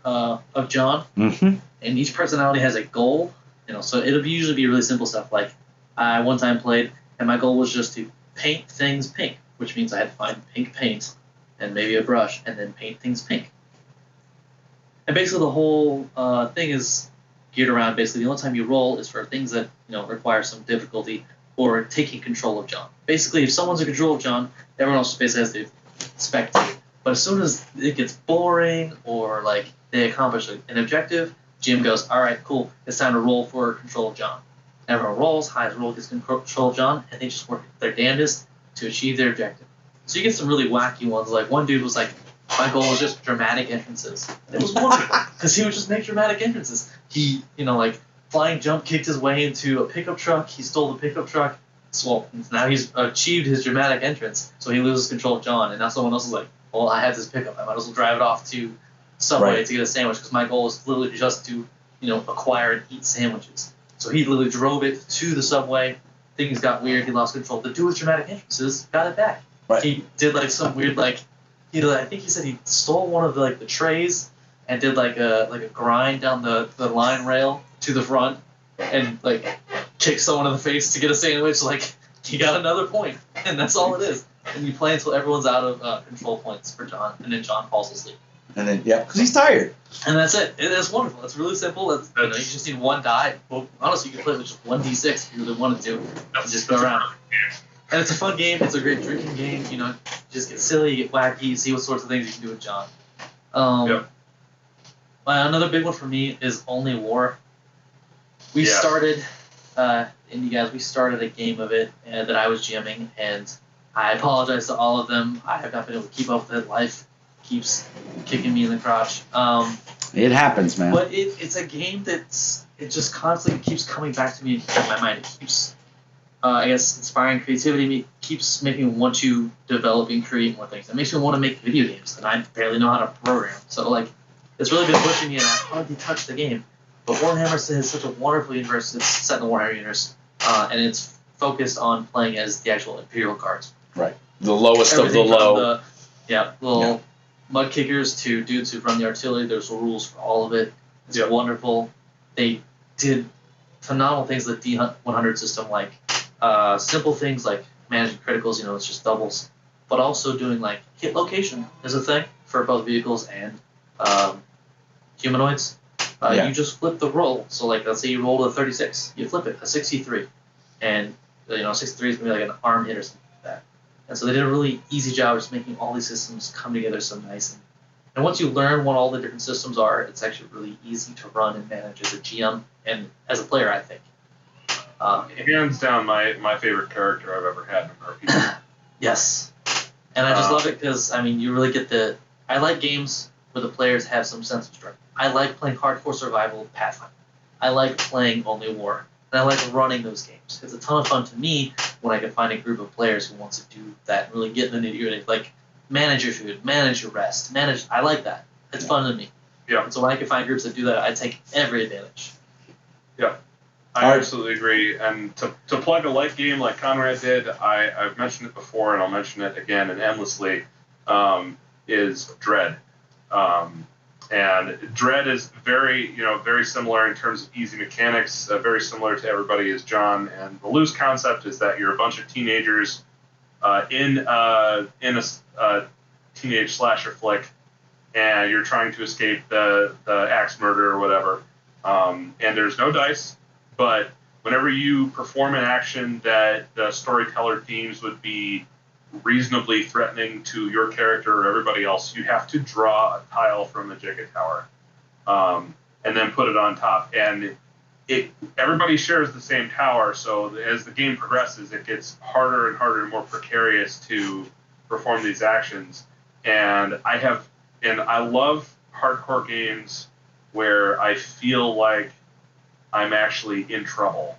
of John, and each personality has a goal. So it'll usually be really simple stuff. Like I one time played, and my goal was just to paint things pink, which means I had to find pink paint and maybe a brush, and then paint things pink. And basically the whole thing is geared around, basically the only time you roll is for things that require some difficulty or taking control of John. Basically, if someone's in control of John, everyone else basically has to spectate. But as soon as it gets boring or they accomplish an objective, Jim goes, "All right, cool, it's time to roll for control of John." Everyone rolls, highest roll gets control of John, and they just work their damnedest to achieve their objective. So you get some really wacky ones. Like one dude was like, "My goal was just dramatic entrances." And it was wonderful because he would just make dramatic entrances. He, flying jump kicked his way into a pickup truck. He stole the pickup truck, So now he's achieved his dramatic entrance, so he loses control of John, and now someone else is like, well, I have this pickup, I might as well drive it off to Subway to get a sandwich, because my goal is literally just to, acquire and eat sandwiches. So he literally drove it to the Subway, things got weird, he lost control. The dude with dramatic entrances got it back. Right. He did some weird, I think he said he stole one of the trays and did a grind down the line rail to the front and kick someone in the face to get a sandwich. He got another point, and that's all it is. And you play until everyone's out of control points for John, and then John falls asleep. And then because he's tired. And that's it. It is wonderful. It's really simple. You just need one die. Well, honestly, you can play with just 1d6 if you really wanted to. And just go around. And it's a fun game. It's a great drinking game. You just get silly, get wacky, see what sorts of things you can do with John. Another big one for me is Only War. We started, and you guys, we started a game of it that I was GMing, and I apologize to all of them. I have not been able to keep up with it. Life keeps kicking me in the crotch. It happens, man. But it's a game it just constantly keeps coming back to me in my mind. It keeps, inspiring creativity. It keeps making me want to develop and create more things. It makes me want to make video games, and I barely know how to program. So, it's really been pushing me, and I hardly touched the game. But Warhammer is such a wonderful universe. It's set in the Warhammer universe, and it's focused on playing as the actual Imperial Guards. Right. The lowest Everything of the low. Little mud kickers to dudes who run the artillery. There's rules for all of it. It's wonderful. They did phenomenal things with the D100 system, simple things like managing criticals, it's just doubles, but also doing hit location is a thing for both vehicles and humanoids. You just flip the roll. So let's say you roll a 36, you flip it a 63, and 63 is gonna be an arm hit or something like that. And so they did a really easy job of just making all these systems come together so nicely. And once you learn what all the different systems are, it's actually really easy to run and manage as a GM and as a player, I think. Hands down, my favorite character I've ever had in an RPG. Yes. And I just love it because, you really get I like games where the players have some sense of strength. I like playing hardcore survival Pathfinder. I like playing Only War. And I like running those games. It's a ton of fun to me when I can find a group of players who wants to do that and really get in the nitty-gritty. Manage your food, manage your rest, I like that. It's fun to me. Yeah. And so when I can find groups that do that, I take every advantage. Yeah. I absolutely agree. And to plug a light game like Conrad did, I've mentioned it before and I'll mention it again and endlessly, is Dread. And Dread is very similar in terms of easy mechanics, very similar to Everybody is John. And the loose concept is that you're a bunch of teenagers in a teenage slasher flick, and you're trying to escape the axe murder or whatever. And there's no dice, but whenever you perform an action that the storyteller deems would be reasonably threatening to your character or everybody else, you have to draw a tile from a Jenga tower, and then put it on top. And everybody shares the same tower, so as the game progresses, it gets harder and harder and more precarious to perform these actions. And I love hardcore games where I feel like I'm actually in trouble.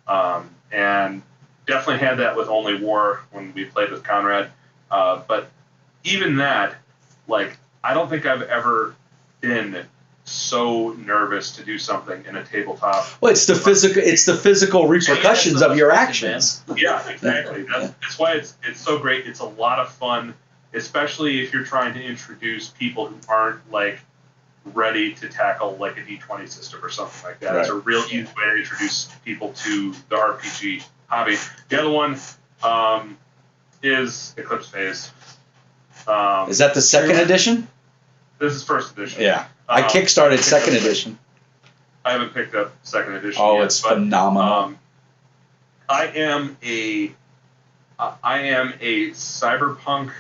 And definitely had that with Only War when we played with Conrad. But even that, I don't think I've ever been so nervous to do something in a tabletop. Well, it's the physical repercussions of your actions. Yeah, exactly. That's why it's so great. It's a lot of fun, especially if you're trying to introduce people who aren't ready to tackle a D20 system or something like that. Right. It's a real easy way to introduce people to the RPG hobby. The other one is Eclipse Phase. Is that the second edition? This is first edition. Yeah. I kickstarted second edition. I haven't picked up second edition yet. Oh, it's phenomenal. I am a cyberpunk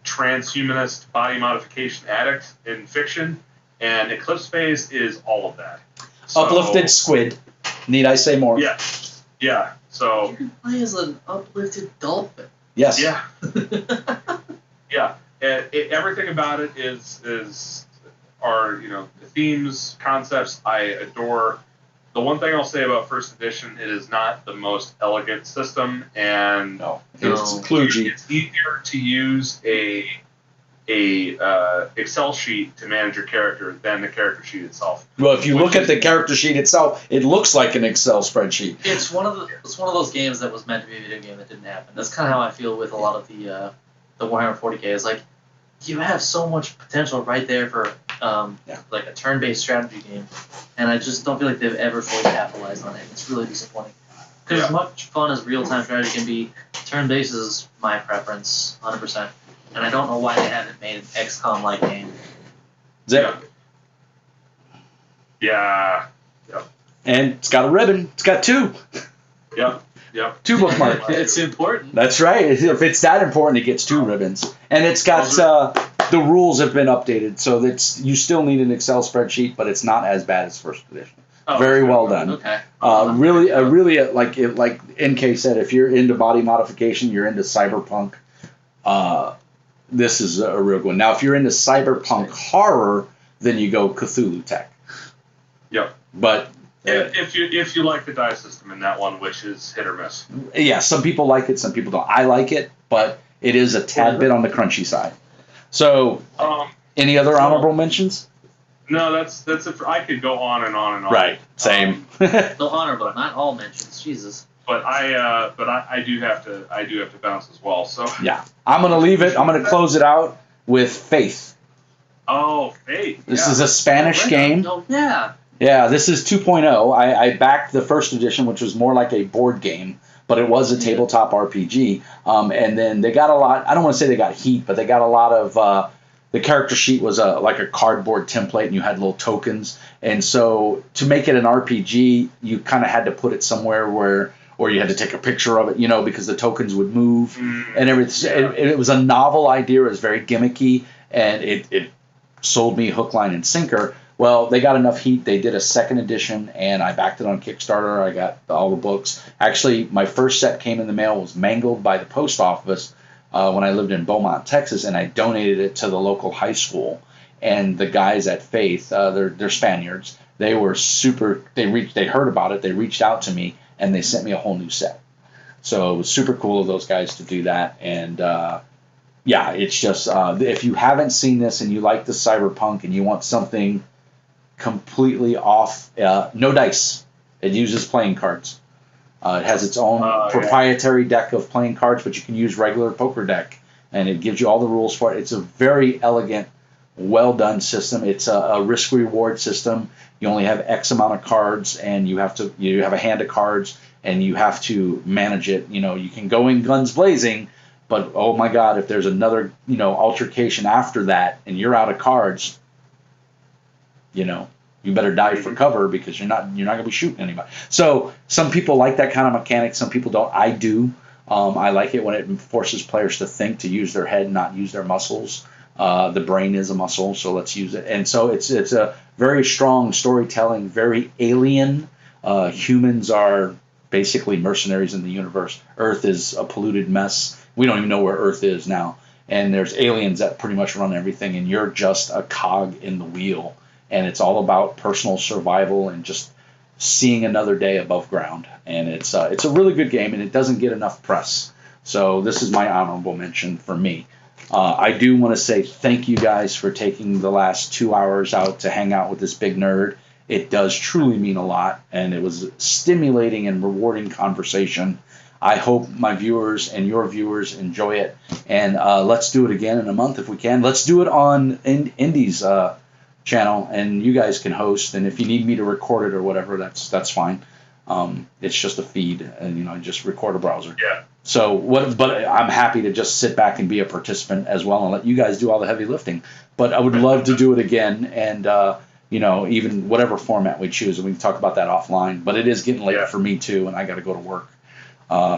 transhumanist body modification addict in fiction, and Eclipse Phase is all of that. So, uplifted squid. Need I say more? Yeah. Yeah. So you can play as an uplifted dolphin. Yes. Yeah. Yeah. Everything about it are the themes, concepts I adore. The one thing I'll say about first edition, it is not the most elegant system, and it's kludgy. It's easier to use a Excel sheet to manage your character than the character sheet itself. Well, if you look at the character sheet itself, it looks like an Excel spreadsheet. It's one of those games that was meant to be a video game that didn't happen. That's kind of how I feel with a lot of the Warhammer 40K. It's like you have so much potential right there for like a turn-based strategy game, and I just don't feel like they've ever fully capitalized on it. It's really disappointing. Because as much fun as real-time strategy can be, turn-based is my preference, 100%. And I don't know why they haven't made an XCOM-like game. Zip. Yeah. Yep. And it's got a ribbon. It's got 2. Yep. 2 bookmarks. It's important. That's right. If it's that important, it gets 2 ribbons. And it's got the rules have been updated, so that's you still need an Excel spreadsheet, but it's not as bad as first edition. Oh, Very well done. Okay. Really, like NK said, if you're into body modification, you're into cyberpunk. This is a real good one. Now, if you're into cyberpunk horror, then you go Cthulhu Tech. Yep. But if you like the die system in that one, which is hit or miss. Yeah, some people like it, some people don't. I like it, but it is a tad bit on the crunchy side. So, any other honorable mentions? No, that's it. I could go on and on and on. Right. Same. No honorable, not all mentions. Jesus. But I do have to bounce as well. So yeah, I'm gonna leave it. I'm gonna close it out with Faith. Oh, Faith. This is a Spanish game. Oh, yeah. Yeah, this is 2.0. I backed the first edition, which was more like a board game, but it was a tabletop RPG. And then they got a lot. I don't want to say they got heat, but they got a lot of. The character sheet was like a cardboard template, and you had little tokens. And so to make it an RPG, you kind of had to put it somewhere or you had to take a picture of it, because the tokens would move and everything. Yeah. It was a novel idea. It was very gimmicky, and it sold me hook, line, and sinker. Well, they got enough heat. They did a second edition, and I backed it on Kickstarter. I got all the books. Actually, my first set came in the mail, was mangled by the post office when I lived in Beaumont, Texas, and I donated it to the local high school. And the guys at Faith, they're Spaniards. They were super. They heard about it. They reached out to me, and they sent me a whole new set. So it was super cool of those guys to do that. And yeah, it's just if you haven't seen this and you like the cyberpunk and you want something completely off, no dice. It uses playing cards. It has its own proprietary deck of playing cards, but you can use regular poker deck, and it gives you all the rules for it. It's a very elegant, well done system. It's a risk reward system. You only have X amount of cards, and you have a hand of cards, and you have to manage it. You can go in guns blazing, but oh my God, if there's another altercation after that, and you're out of cards, you better dive for cover because you're not going to be shooting anybody. So some people like that kind of mechanic. Some people don't. I do. I like it when it forces players to think, to use their head, not use their muscles. The brain is a muscle, so let's use it. And so it's a very strong storytelling, very alien. Humans are basically mercenaries in the universe. Earth is a polluted mess. We don't even know where Earth is now. And there's aliens that pretty much run everything, and you're just a cog in the wheel. And it's all about personal survival and just seeing another day above ground. And it's a really good game, and it doesn't get enough press. So this is my honorable mention for me. I do want to say thank you guys for taking the last 2 hours out to hang out with this big nerd. It does truly mean a lot, and it was a stimulating and rewarding conversation. I hope my viewers and your viewers enjoy it. And let's do it again in a month if we can. Let's do it on I.N.D.E's channel, and you guys can host. And if you need me to record it or whatever, that's fine. It's just a feed, and just record a browser. Yeah. So but I'm happy to just sit back and be a participant as well and let you guys do all the heavy lifting. But I would love to do it again, and even whatever format we choose, and we can talk about that offline. But it is getting late for me too, and I got to go to work.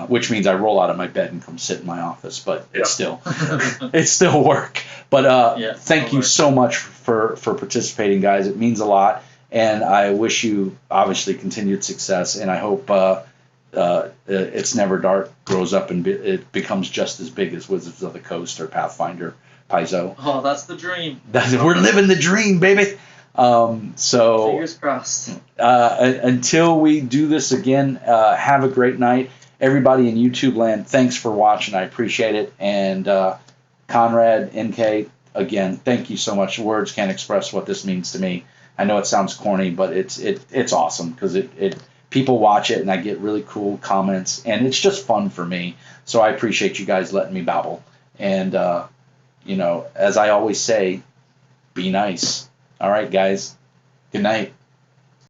Which means I roll out of my bed and come sit in my office, but it's still work. But thank you so much for participating, guys. It means a lot, and I wish you obviously continued success. And I hope It's Never Dark grows up and it becomes just as big as Wizards of the Coast or Pathfinder, Paizo. Oh, that's the dream. We're living the dream, baby. So Fingers crossed. until we do this again, have a great night. Everybody in YouTube land, thanks for watching. I appreciate it. And Conrad, NK, again, thank you so much. Words can't express what this means to me. I know it sounds corny, but it's awesome because it people watch it and I get really cool comments and it's just fun for me. So I appreciate you guys letting me babble. And as I always say, be nice. All right, guys. Good night.